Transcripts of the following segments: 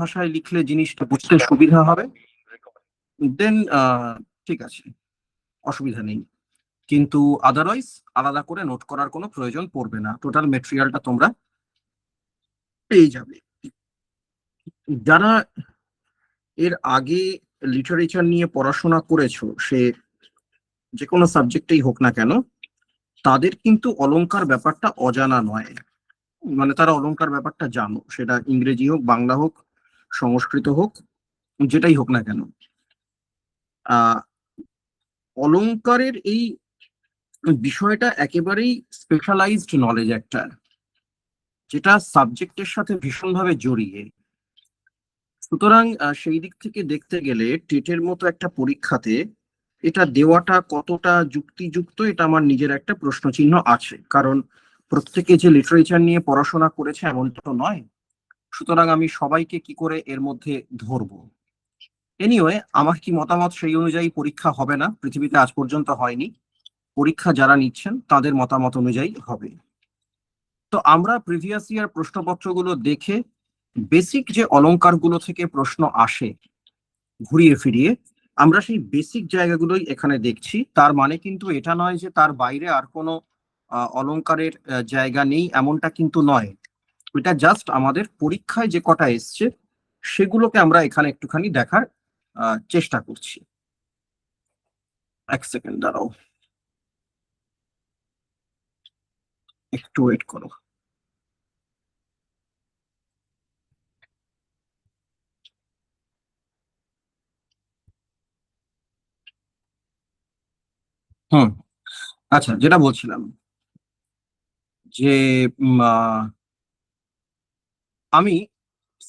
ভাষায় লিখলে জিনিসটা বুঝতে সুবিধা হবে, দেন ঠিক আছে, অসুবিধা নেই। কিন্তু আদারওয়াইজ আলাদা করে নোট করার কোনো প্রয়োজন পড়বে না, টোটাল মেটেরিয়ালটা তোমরা পেয়ে যাবে। যারা এর আগে লিটারেচার নিয়ে পড়াশোনা করেছো, সে যে কোনো সাবজেক্টেই হোক না কেন, তাদের কিন্তু অলংকার ব্যাপারটা অজানা নয়। মানে তারা অলংকার ব্যাপারটা জানো, সেটা ইংরেজি হোক, বাংলা হোক, সংস্কৃত হোক, যেটাই হোক না কেন। আহ অলংকারের এই বিষয়টা একেবারেই স্পেশালাইজড নলেজ একটা, যেটা সাবজেক্টের সাথে ভীষণভাবে জড়িয়ে। সুতরাং সেই দিক থেকে দেখতে গেলে টেটের মতো একটা পরীক্ষাতে এটা দেওয়াটা কতটা যুক্তিযুক্ত, এটা আমার নিজের একটা প্রশ্নচিহ্ন আছে। কারণ প্রত্যেকে যে লিটারেচার নিয়ে পড়াশোনা করেছে এমনটা তো নয়। সুতরাং আমি সবাইকে কি করে এর মধ্যে ধরবো? এনিওয়ে, আমার কি মতামত সেই অনুযায়ী পরীক্ষা হবে না, পৃথিবীতে আজ পর্যন্ত হয়নি। পরীক্ষা যারা নিচ্ছেন তাদের মতামত অনুযায়ী হবে। তো আমরা প্রিভিয়াস ইয়ার প্রশ্নপত্রগুলো দেখে বেসিক যে অলংকারগুলো থেকে প্রশ্ন আসে ঘুরিয়ে ফিরিয়ে, আমরা সেই বেসিক জায়গাগুলোই এখানে দেখছি। তার মানে কিন্তু এটা নয় যে তার বাইরে আর কোনো অলংকারের জায়গা নেই, এমনটা কিন্তু নয়। এটা জাস্ট আমাদের পরীক্ষায় যে কটা এসছে সেগুলোকে আমরা এখানে একটুখানি দেখার চেষ্টা করছি। এক সেকেন্ড দাঁড়াও, একটু ওয়েট করো। হুম, আচ্ছা, যেটা বলছিলাম যে আমি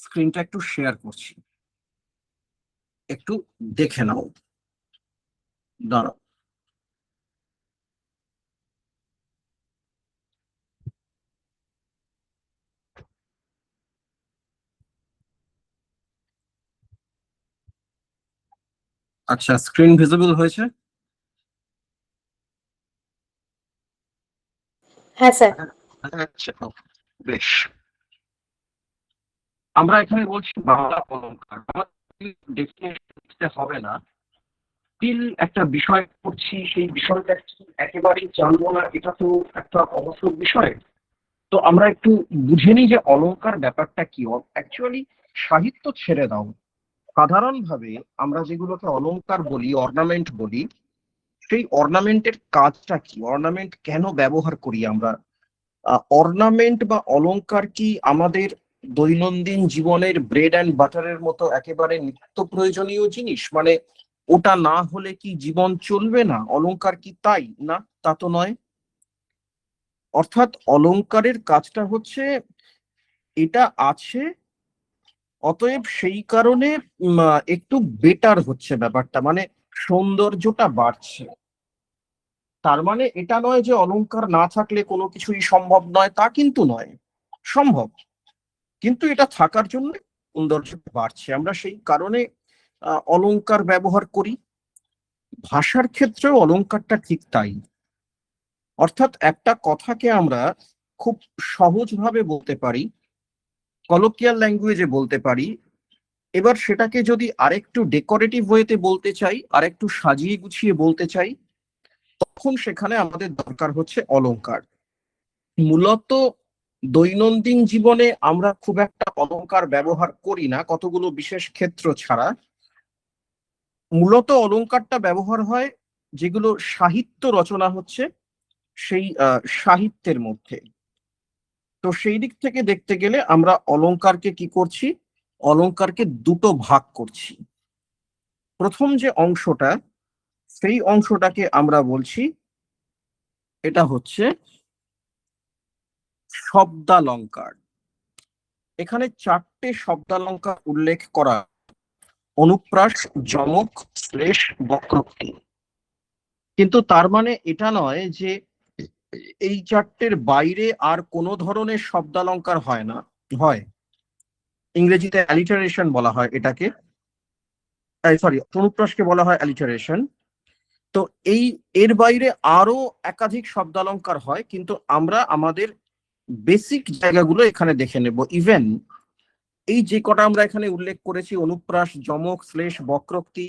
স্ক্রিনটা একটু শেয়ার করছি, একটু দেখে নাও। দাঁড়াও। আচ্ছা, স্ক্রিন ভিজিবল হয়েছে? হ্যাঁ স্যার। আচ্ছা, বেশ। আমরা এখানে বলছি বাংলা অলংকার, দেখতে হবে না। স্টিল একটা বিষয় পড়ছি, সেই বিষয়টা একেবারেই জানবো না, এটা তো একটা অবসর বিষয়। তো আমরা একটু বুঝে নিই যে অলংকার ব্যাপারটা কি। অ্যাকচুয়ালি সাহিত্য ছেড়ে দাও, সাধারণভাবে আমরা যেগুলোকে অলংকার বলি, অর্নামেন্ট বলি, সেই অর্নামেন্টের কাজটা কি, অর্নামেন্ট কেন ব্যবহার করি আমরা? অর্নামেন্ট বা অলংকার কি আমাদের দৈনন্দিন জীবনের ব্রেড অ্যান্ড বাটারের মতো একেবারে নিত্য প্রয়োজনীয় জিনিস? মানে ওটা না হলে কি জীবন চলবে না? অলংকার কি তাই? না, তা তো নয়। অর্থাৎ অলংকারের কাজটা হচ্ছে এটা আছে, অতএব সেই কারণে একটু বেটার হচ্ছে ব্যাপারটা, মানে সৌন্দর্যটা বাড়ছে। তার মানে এটা নয় যে অলংকার না থাকলে কোনো কিছুই সম্ভব নয়, তা কিন্তু নয়, সম্ভব। কিন্তু এটা থাকার জন্য সৌন্দর্য বাড়ছে, আমরা সেই কারণে অলংকার ব্যবহার করি। ভাষার ক্ষেত্রেও অলংকারটা ঠিক তাই। অর্থাৎ একটা কথাকে আমরা খুব সহজভাবে বলতে পারি, কলোকিয়াল ল্যাঙ্গুয়েজে বলতে পারি। এবার সেটাকে যদি আরেকটু ডেকোরেটিভ ওয়েতে বলতে চাই, আরেকটু সাজিয়ে গুছিয়ে বলতে চাই, তখন সেখানে আমাদের দরকার হচ্ছে অলংকার। মূলত দৈনন্দিন জীবনে আমরা খুব একটা অলংকার ব্যবহার করি না, কতগুলো বিশেষ ক্ষেত্র ছাড়া। মূলত অলংকারটা ব্যবহার হয় যেগুলো সাহিত্য রচনা হচ্ছে সেই সাহিত্যের মধ্যে। তো সেই দিক থেকে দেখতে গেলে আমরা অলংকারকে কি করছি, অলংকারকে দুটো ভাগ করছি। প্রথম যে অংশটা, সেই অংশটাকে আমরা বলছি এটা হচ্ছে শব্দালংকার। এখানে চারটে শব্দালংকার উল্লেখ করা: অনুপ্রাস, যমক, শ্লেষ, বক্রোক্তি। কিন্তু তার মানে এটা নয় যে এই চারটের বাইরে আর কোনো ধরনের শব্দালংকার হয় না। হয়, ইংরেজিতে অ্যালিটারেশন বলা হয় এটাকে, সরি, অনুপ্রাসকে বলা হয় অ্যালিটারেশন। তো এর বাইরে আরো একাধিক শব্দালংকার হয়, কিন্তু আমরা আমাদের বেসিক জায়গাগুলো এখানে দেখে নেব। ইভেন এই যে কটা আমরা এখানে উল্লেখ করেছি, অনুপ্রাস, যমক, শ্লেষ, বক্রোক্তি,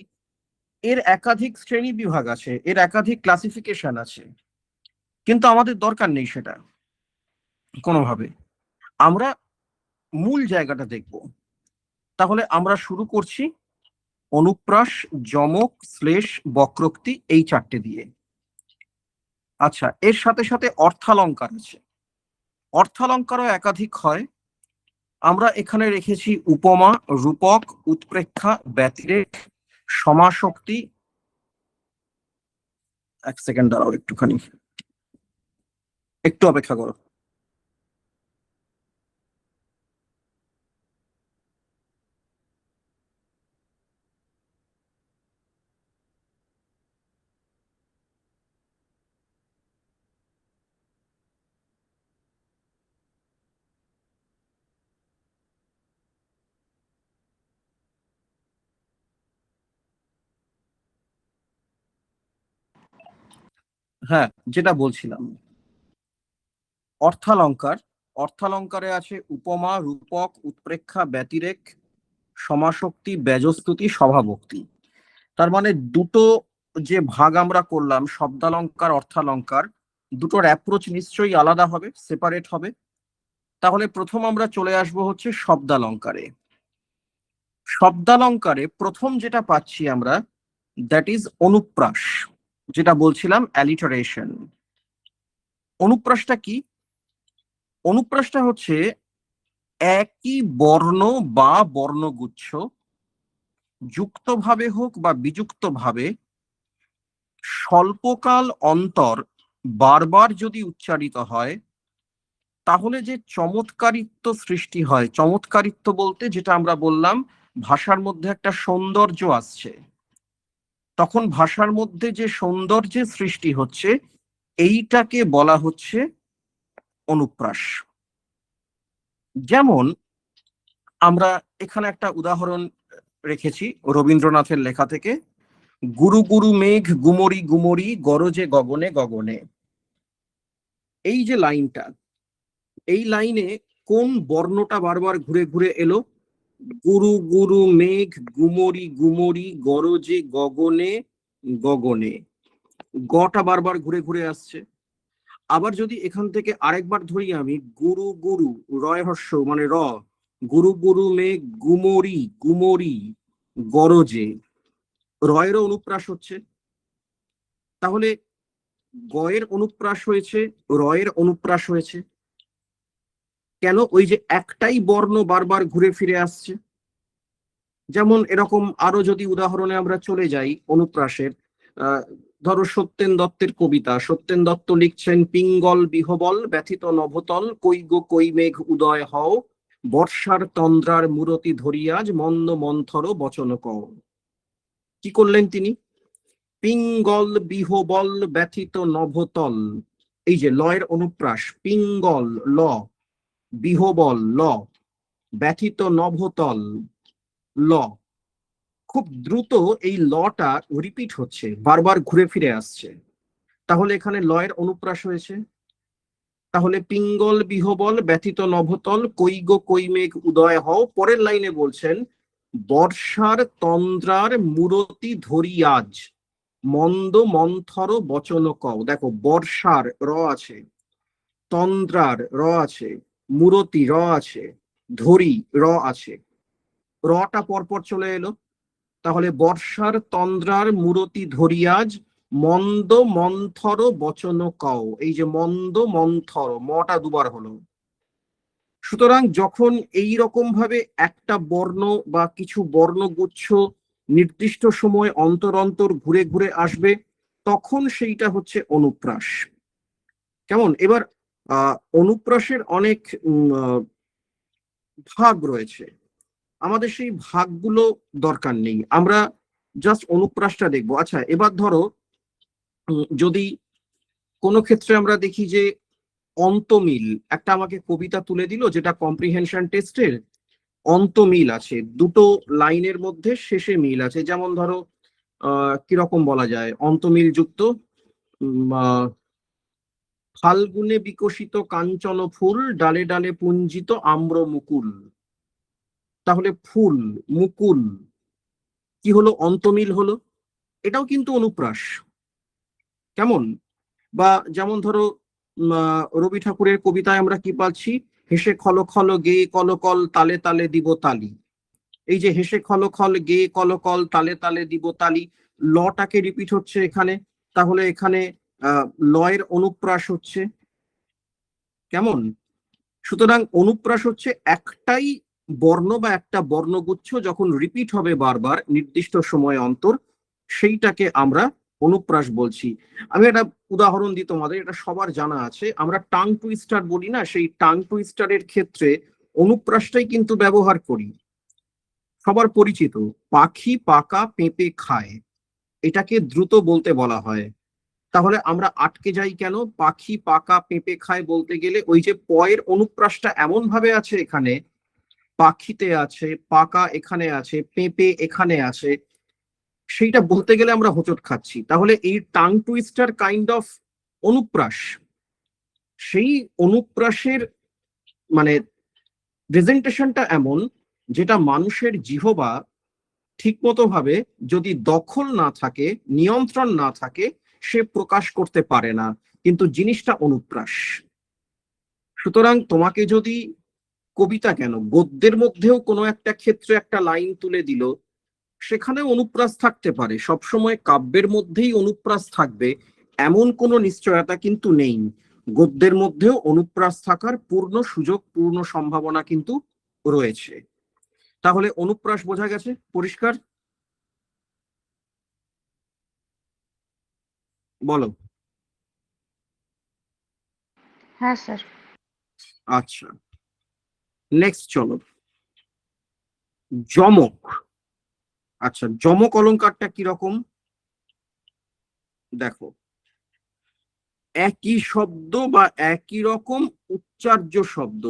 এর একাধিক শ্রেণী বিভাগ আছে, এর একাধিক ক্লাসিফিকেশন আছে, কিন্তু আমাদের দরকার নেই সেটা কোনোভাবে। আমরা মূল জায়গাটা দেখব। তাহলে আমরা শুরু করছি অনুপ্রাস, যমক, শ্লেষ, বক্রোক্তি, এই চারটে দিয়ে। আচ্ছা, এর সাথে সাথে অর্থালঙ্কার আছে। অর্থালঙ্কারও একাধিক হয়। আমরা এখানে রেখেছি উপমা, রূপক, উৎপ্রেক্ষা, ব্যতিরেক, সমাসক্তি। এক সেকেন্ড দাঁড়াও, একটুখানি একটু অপেক্ষা করো। হ্যাঁ, যেটা বলছিলাম, অর্থালঙ্কার। অর্থালঙ্কারে আছে উপমা, রূপক, উৎপ্রেক্ষা, ব্যতিরেক, সমাসক্তি, ব্যজস্তুতি, স্বভাবোক্তি। তার মানে দুটো যে ভাগ আমরা করলাম, শব্দালঙ্কার, অর্থালঙ্কার, দুটোর অ্যাপ্রোচ নিশ্চয়ই আলাদা হবে, সেপারেট হবে। তাহলে প্রথম আমরা চলে আসব হচ্ছে শব্দালঙ্কারে। শব্দালঙ্কারে প্রথম যেটা পাচ্ছি আমরা, দ্যাট ইজ অনুপ্রাস, যেটা বলছিলাম অ্যালিটারেশন। অনুপ্রাসটা কি? অনুপ্রাসটা হচ্ছে একই বর্ণ বা বর্ণগুচ্ছ যুক্তভাবে হোক বা বিযুক্তভাবে স্বল্পকাল অন্তর বারবার যদি উচ্চারিত হয়, তাহলে যে চমৎকারিত্ব সৃষ্টি হয়, চমৎকারিত্ব বলতে যেটা আমরা বললাম, ভাষার মধ্যে একটা সৌন্দর্য আসছে, তখন ভাষার মধ্যে যে সৌন্দর্যের সৃষ্টি হচ্ছে, এইটাকে বলা হচ্ছে অনুপ্রাস। যেমন আমরা এখানে একটা উদাহরণ রেখেছি রবীন্দ্রনাথের লেখা থেকে, গুরু গুরু মেঘ গুমরি গুমরি গরজে গগনে গগনে। এই যে লাইনটা, এই লাইনে কোন বর্ণটা বারবার ঘুরে ঘুরে এলো? গুরু গুরু মেঘ গুমরি গুমরি গরজে গগনে গগনে, গটা বারবার ঘুরে ঘুরে আসছে। আবার যদি এখান থেকে আরেকবার ধরি আমি, গুরু গুরু, রয় হর্ষ মানে র, গুরু গুরু মেঘ গুমরি গুমরি গরজে, রয়েরও অনুপ্রাস হচ্ছে। তাহলে গয়ের অনুপ্রাস হয়েছে, রয়ের অনুপ্রাস হয়েছে। কেন? ওই যে একটাই বর্ণ বারবার ঘুরে ফিরে আসছে। যেমন এরকম আরো যদি উদাহরণে আমরা চলে যাই অনুপ্রাসের, ধরো সত্যেন দত্তের কবিতা। সত্যেন দত্ত লিখছেন, পিঙ্গল বিহবল ব্যথিত নভতল কই গো কই মেঘ উদয় হও, বর্ষার তন্দ্রার মূরতি ধরিয়াজ মন্দ মন্থর বচন কও। কি করলেন তিনি? পিঙ্গল বিহবল ব্যথিত নভতল, এই যে লয়ের অনুপ্রাস, পিঙ্গল ল, বিহবল ল, ব্যথিত নভতল ল। খুব দ্রুত এই লটা রিপিট হচ্ছে, বারবার ঘুরে ফিরে আসছে। তাহলে এখানে লয়ের অনুপ্রাস হয়েছে। তাহলে পিঙ্গল বিহবল ব্যথিত নভতল কই গো কই মেঘ উদয় হও, পরের লাইনে বলছেন, বর্ষার তন্দ্রার মূরতি ধরিয়াজ মন্দ মন্থর বচন কও। দেখো, বর্ষার র আছে, তন্দ্রার র আছে, মূরতি র আছে, ধরি র আছে, রটা পরপর চলে এলো। তাহলে বর্ষার তন্দ্রার মূরতি ধরিয়াজ মন্দ মন্থর বচন কও, এই যে মন্দ মন্থর, মটা দুবার হলো। সুতরাং যখন এই রকম ভাবে একটা বর্ণ বা কিছু বর্ণগুচ্ছ নির্দিষ্ট সময় অন্তর অন্তর ঘুরে ঘুরে আসবে, তখন সেইটা হচ্ছে অনুপ্রাস। কেমন? এবার অনুপ্রাসের অনেক ভাগ রয়েছে, আমাদের সেই ভাগগুলো দরকার নেই, আমরা জাস্ট অনুপ্রাসটা দেখবো। আচ্ছা, এবার ধরো যদি কোনো ক্ষেত্রে আমরা দেখি যে অন্তমিল, একটা আমাকে কবিতা তুলে দিল যেটা কম্প্রিহেনশন টেস্টের, অন্তমিল আছে, দুটো লাইনের মধ্যে শেষে মিল আছে। যেমন ধরো কিরকম বলা যায় অন্তমিল যুক্ত, ফাল্গুনে বিকশিত কাঞ্চন ফুল ডালে ডালে পুঞ্জিত আম্র মুকুল। তাহলে ফুল, মুকুল কি হলো? অন্তমিল হলো, এটাও কিন্তু অনুপ্রাস। কেমন? বা যেমন ধরো রবি ঠাকুরের কবিতায় আমরা কি পাচ্ছি? হেসে খল খল গে কলকল তালে তালে দিব তালি। এই যে হেসে খল খল গে কলকল তালে তালে দিব তালি, লটাকে রিপিট হচ্ছে এখানে, তাহলে এখানে লয়ের অনুপ্রাস হচ্ছে। কেমন? সুতরাং অনুপ্রাস হচ্ছে একটাই বর্ণ বা একটা বর্ণগুচ্ছ যখন রিপিট হবে বারবার নির্দিষ্ট সময় অন্তর, সেইটাকে আমরা অনুপ্রাস বলছি। আমি একটা উদাহরণ দিই তোমাদের, এটা সবার জানা আছে, আমরা টাং টুইস্টার বলি না, সেই টাং টুইস্টারের ক্ষেত্রে অনুপ্রাসটাই কিন্তু ব্যবহার করি। সবার পরিচিত, পাখি পাকা পেঁপে খায়, এটাকে দ্রুত বলতে বলা হয়। তাহলে আমরা আটকে যাই কেন? পাখি পাকা পেঁপে খায় বলতে গেলে ওই যে পয়ের অনুপ্রাসটা এমন ভাবে আছে, এখানে পাখিতে আছে, পাকা এখানে আছে, পেঁপে এখানে আছে, সেইটা বলতে গেলে আমরা হোঁচট খাচ্ছি। তাহলে এই টাং টুইস্টার কাইন্ড অফ অনুপ্রাস, সেই অনুপ্রাসের মানে প্রেজেন্টেশনটা এমন, যেটা মানুষের জিহবা ঠিকমতো ভাবে যদি দখল না থাকে, নিয়ন্ত্রণ না থাকে, সে প্রকাশ করতে পারে না, কিন্তু জিনিসটা অনুপ্রাস। সুতরাং তোমাকে যদি কবিতা কেন, গদ্যের মধ্যেও কোনো একটা ক্ষেত্রে একটা লাইন তুলে দিল, সেখানে অনুপ্রাস থাকতে পারে। সবসময় কাব্যের মধ্যেই অনুপ্রাস থাকবে এমন কোনো নিশ্চয়তা কিন্তু নেই। গদ্যের মধ্যেও অনুপ্রাস থাকার পূর্ণ সুযোগ, পূর্ণ সম্ভাবনা কিন্তু রয়েছে। তাহলে অনুপ্রাস বোঝা গেছে? পরিষ্কার? বলো। হ্যাঁ স্যার। আচ্ছা, নেক্সট চলো, যমক। আচ্ছা, যমক অলংকারটা কিরকম? দেখো, একই শব্দ বা একই রকম উচ্চার্য শব্দ,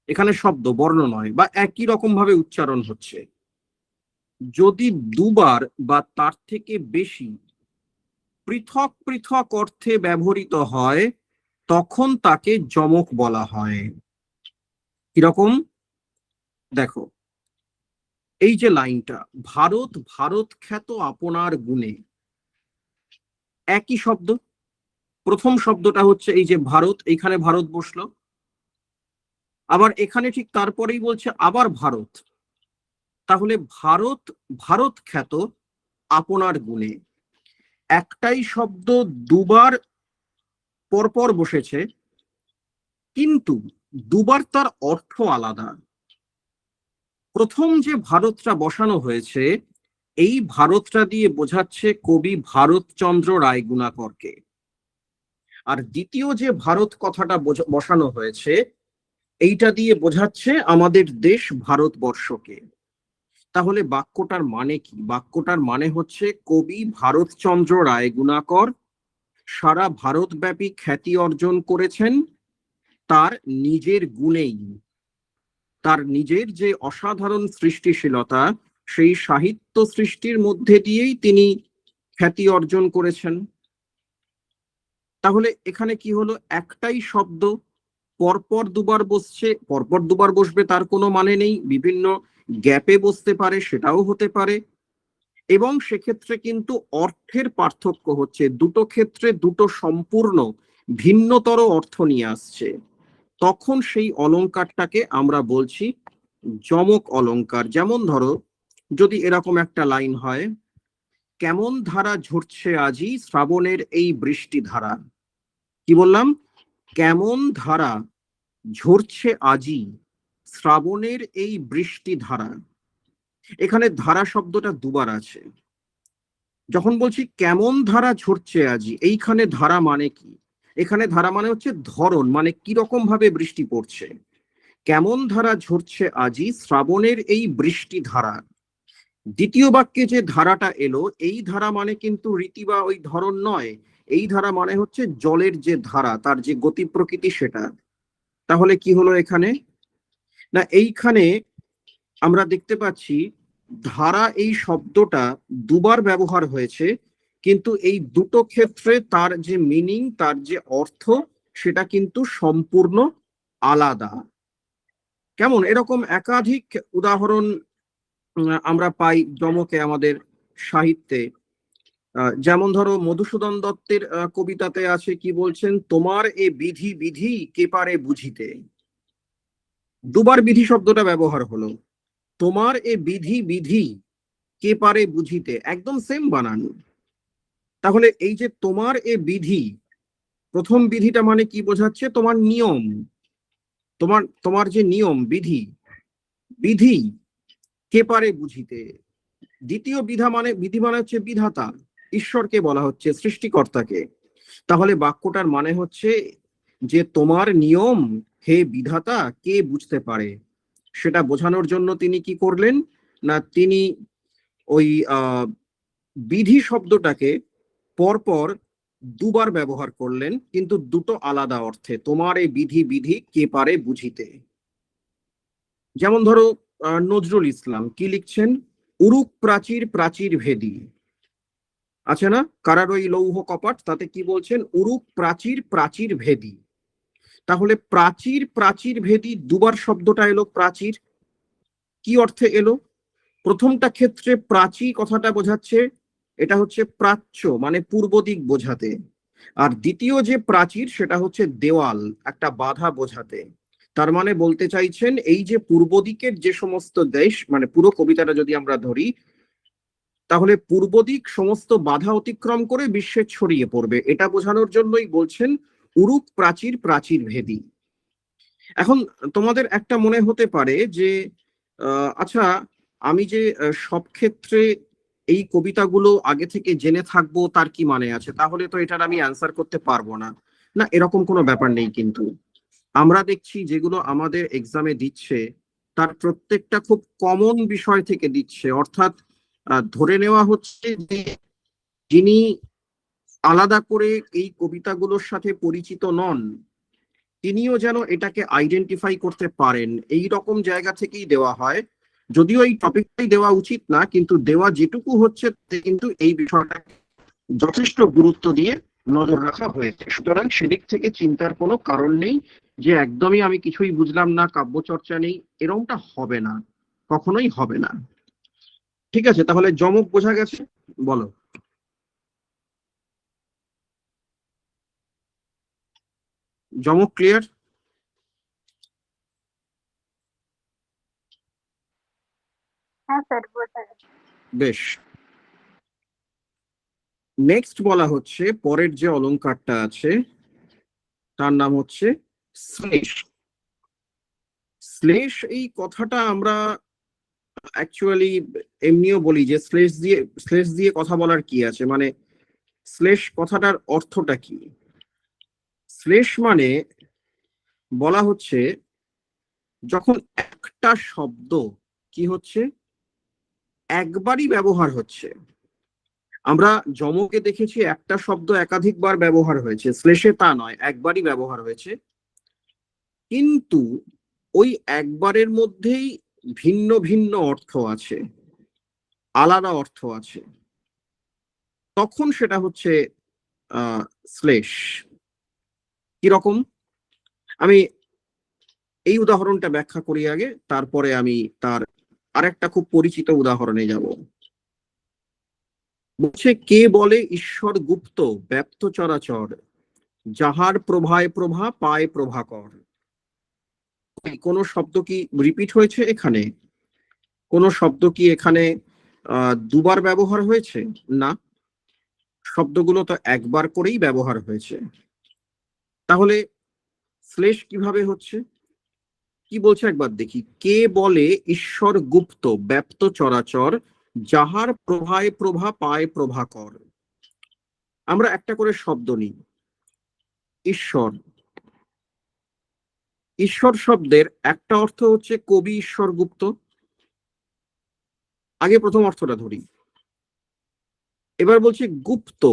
এখানে শব্দ বর্ণ নয়, বা একই রকম ভাবে উচ্চারণ হচ্ছে, যদি দুবার বা তার থেকে বেশি পৃথক পৃথক অর্থে ব্যবহৃত হয়, তখন তাকে যমক বলা হয়। কিরকম? দেখো, এই যে লাইনটা, ভারত ভারত খ্যাত আপনার গুণে, একই শব্দ। প্রথম শব্দটা হচ্ছে এই যে ভারত, এইখানে ভারত বসলো, আবার এখানে ঠিক তারপরেই বলছে আবার ভারত। তাহলে ভারত ভারত খ্যাত আপনার গুণে, একটাই শব্দ দুবার পরপর বসেছে, কিন্তু দুবার তার অর্থ আলাদা। প্রথম যে ভারতটা বসানো হয়েছে, এই ভারতটা দিয়ে বোঝাচ্ছে কবি ভারতচন্দ্র রায়গুণাকরকে, আর দ্বিতীয় যে ভারত কথাটা বসানো হয়েছে, এইটা দিয়ে বোঝাচ্ছে আমাদের দেশ ভারতবর্ষকে। তাহলে বাক্যটার মানে কি? বাক্যটার মানে হচ্ছে কবি ভারতচন্দ্র রায়গুণাকর সারা ভারতব্যাপী খ্যাতি অর্জন করেছেন তার নিজের গুণেই। তার নিজের যে অসাধারণ সৃষ্টিশীলতা, সেই সাহিত্য সৃষ্টির মধ্যে দিয়েই তিনি খ্যাতি অর্জন করেছেন। তাহলে এখানে কি হলো? একটাই শব্দ পরপর দুবার বসছে, পরপর দুবার বসবে তার কোনো মানে নেই, বিভিন্ন গ্যাপে বসতে পারে, সেটাও হতে পারে। এবং সেক্ষেত্রে কিন্তু অর্থের পার্থক্য হচ্ছে, দুটো ক্ষেত্রে দুটো সম্পূর্ণ ভিন্নতর অর্থ নিয়ে আসছে, তখন সেই অলংকারটাকে আমরা বলছি যমক অলংকার। যেমন ধরো, যদি এরকম একটা লাইন হয়, কেমন ধারা ঝরছে আজি শ্রাবণের এই বৃষ্টি ধারা। কি বললাম? কেমন ধারা ঝরছে আজি শ্রাবণের এই বৃষ্টি ধারা। এখানে ধারা শব্দটা দুবার আছে। যখন বলছি কেমন ধারা ঝরছে আজি, এইখানে ধারা মানে কি? এখানে ধারা মানে হচ্ছে ধরন, মানে কিরকম ভাবে বৃষ্টি পড়ছে। কেমন ধারা ঝরছে আজি শ্রাবণের এই বৃষ্টি ধারা। দ্বিতীয় বাক্যে যে ধারাটা এলো, এই ধারা মানে কিন্তু রীতি বা ওই ধরন নয়, এই ধারা মানে হচ্ছে জলের যে ধারা, তার যে গতি প্রকৃতি সেটা। তাহলে কি হলো এখানে? না, এইখানে আমরা দেখতে পাচ্ছি ধারা এই শব্দটা দুবার ব্যবহার হয়েছে, কিন্তু এই দুটো ক্ষেত্রে তার যে মিনিং, তার যে অর্থ, সেটা কিন্তু সম্পূর্ণ আলাদা। কেমন এরকম একাধিক উদাহরণ আমরা পাই যমকে আমাদের সাহিত্যে। যেমন ধরো মধুসূদন দত্তের কবিতাতে আছে, কি বলছেন, তোমার এ বিধি বিধি কে পারে বুঝিতে। দুবার বিধি শব্দটা ব্যবহার হলো। তোমার এ বিধি বিধি কে পারে বুঝিতে, একদম সেম বানান। তাহলে এই যে তোমার এ বিধি, প্রথম বিধিটা মানে কি বোঝাচ্ছে? তোমার নিয়ম, তোমার তোমার যে নিয়ম বিধি, বিধি কে পারে বুঝিতে। দ্বিতীয় বিধি মানে হচ্ছে বিধাতা, ঈশ্বরকে বলা হচ্ছে, সৃষ্টিকর্তাকে। তাহলে বাক্যটার মানে হচ্ছে যে তোমার নিয়ম হে বিধাতা কে বুঝতে পারে। সেটা বোঝানোর জন্য তিনি কি করলেন না, তিনি ওই বিধি শব্দটাকে পরপর দুবার ব্যবহার করলেন, কিন্তু দুটো আলাদা অর্থে। তোমার এই বিধি বিধি কে পারে বুঝিতে। যেমন ধরো নজরুল ইসলাম কি লিখছেন, উরুক প্রাচীর প্রাচীর ভেদি, আছে না কারার ওই লৌহ কপাট, তাতে কি বলছেন, উরুক প্রাচীর প্রাচীর ভেদি। তাহলে প্রাচীর প্রাচীর ভেদি, দুবার শব্দটা এলো প্রাচীর, কি অর্থে এলো? প্রথমটা ক্ষেত্রে প্রাচী কথাটা বোঝাচ্ছে, এটা হচ্ছে প্রাচ্য মানে পূর্ব দিক বোঝাতে। আর দ্বিতীয় যে প্রাচীর সেটা হচ্ছে দেওয়াল, একটা বাধা বোঝাতে। তার মানে বলতে চাইছেন এই যে পূর্ব দিকের যে সমস্ত দেশ, মানে পুরো কবিতাটা যদি আমরা ধরি, তাহলে পূর্ব দিক সমস্ত বাধা অতিক্রম করে বিশ্বে ছড়িয়ে পড়বে, এটা বোঝানোর জন্যই বলছেন উরুক প্রাচীর প্রাচীর ভেদি। এখন তোমাদের একটা মনে হতে পারে যে আচ্ছা, আমি যে সব ক্ষেত্রে এই কবিতাগুলো আগে থেকে জেনে থাকবো তার কি মানে আছে? তাহলে তো এটার আমি অ্যান্সার করতে পারবো না। না, এরকম কোনো ব্যাপার নেই। কিন্তু আমরা দেখছি যেগুলো আমাদের এক্সামে দিচ্ছে তার প্রত্যেকটা খুব কমন বিষয় থেকে দিচ্ছে। অর্থাৎ ধরে নেওয়া হচ্ছে যে যিনি আলাদা করে এই কবিতাগুলোর সাথে পরিচিত নন, তিনিও যেন এটাকে আইডেন্টিফাই করতে পারেন, এই রকম জায়গা থেকেই দেওয়া হয়। যদিও এই টপিকটাই দেওয়া উচিত না, কিন্তু দেওয়া যেটুকু হচ্ছে কিন্তু এই বিষয়টা যথেষ্ট গুরুত্ব দিয়ে নজর রাখা হয়েছে। সুতরাং সেদিক থেকে চিন্তার কোনো কারণ নেই যে একদমই আমি কিছুই বুঝলাম না, কাব্য চর্চা নেই, এরকমটা হবে না, কখনোই হবে না। ঠিক আছে, তাহলে যমক বোঝা গেছে, বলো। যমক ক্লিয়ার? হ্যাঁ স্যার, বোঝা গেছে। বেশ। নেক্সট বলা হচ্ছে পরের যে অলংকারটা আছে তার নাম হচ্ছে শ্লেষ। শ্লেষ এই কথাটা আমরা অ্যাকচুয়ালি এমনিও বলি যে শ্লেষ দিয়ে কথা বলার কি আছে, মানে শ্লেষ কথাটার অর্থটা কি? শ্লেষ মানে বলা হচ্ছে যখন একটা শব্দ কি হচ্ছে, একবারই ব্যবহার হচ্ছে। আমরা যমকে দেখেছি একটা শব্দ একাধিকবার ব্যবহার হয়েছে, শ্লেষে তা নয়, একবারই ব্যবহার হয়েছে। কিন্তু ওই একবারের মধ্যেই ভিন্ন ভিন্ন অর্থ আছে, আলাদা অর্থ আছে, তখন সেটা হচ্ছে শ্লেষ। কিরকম? আমি এই উদাহরণটা ব্যাখ্যা করি আগে, তারপরে আমি তার আরেকটা খুব পরিচিত উদাহরণে যাব। বলছে, কে বলে ঈশ্বর গুপ্ত ব্যপ্ত চরাচর, যাহার প্রভায় প্রভা পায় প্রভাকর। কোন শব্দ কি রিপিট হয়েছে এখানে? কোন শব্দ কি এখানে দুবার ব্যবহার হয়েছে? না, শব্দগুলো তো একবার করেই ব্যবহার হয়েছে। তাহলে শ্লেষ কিভাবে হচ্ছে, কি বলছে একবার দেখি। কে বলে ঈশ্বর গুপ্ত ব্যপ্ত চরাচর, যাহার প্রভায় প্রভা পায় প্রভাকর। আমরা একটা করে শব্দ নিই। ঈশ্বর, ঈশ্বর শব্দের একটা অর্থ হচ্ছে কবি ঈশ্বর গুপ্ত। আগে প্রথম অর্থটা ধরি। এবার বলছি গুপ্ত,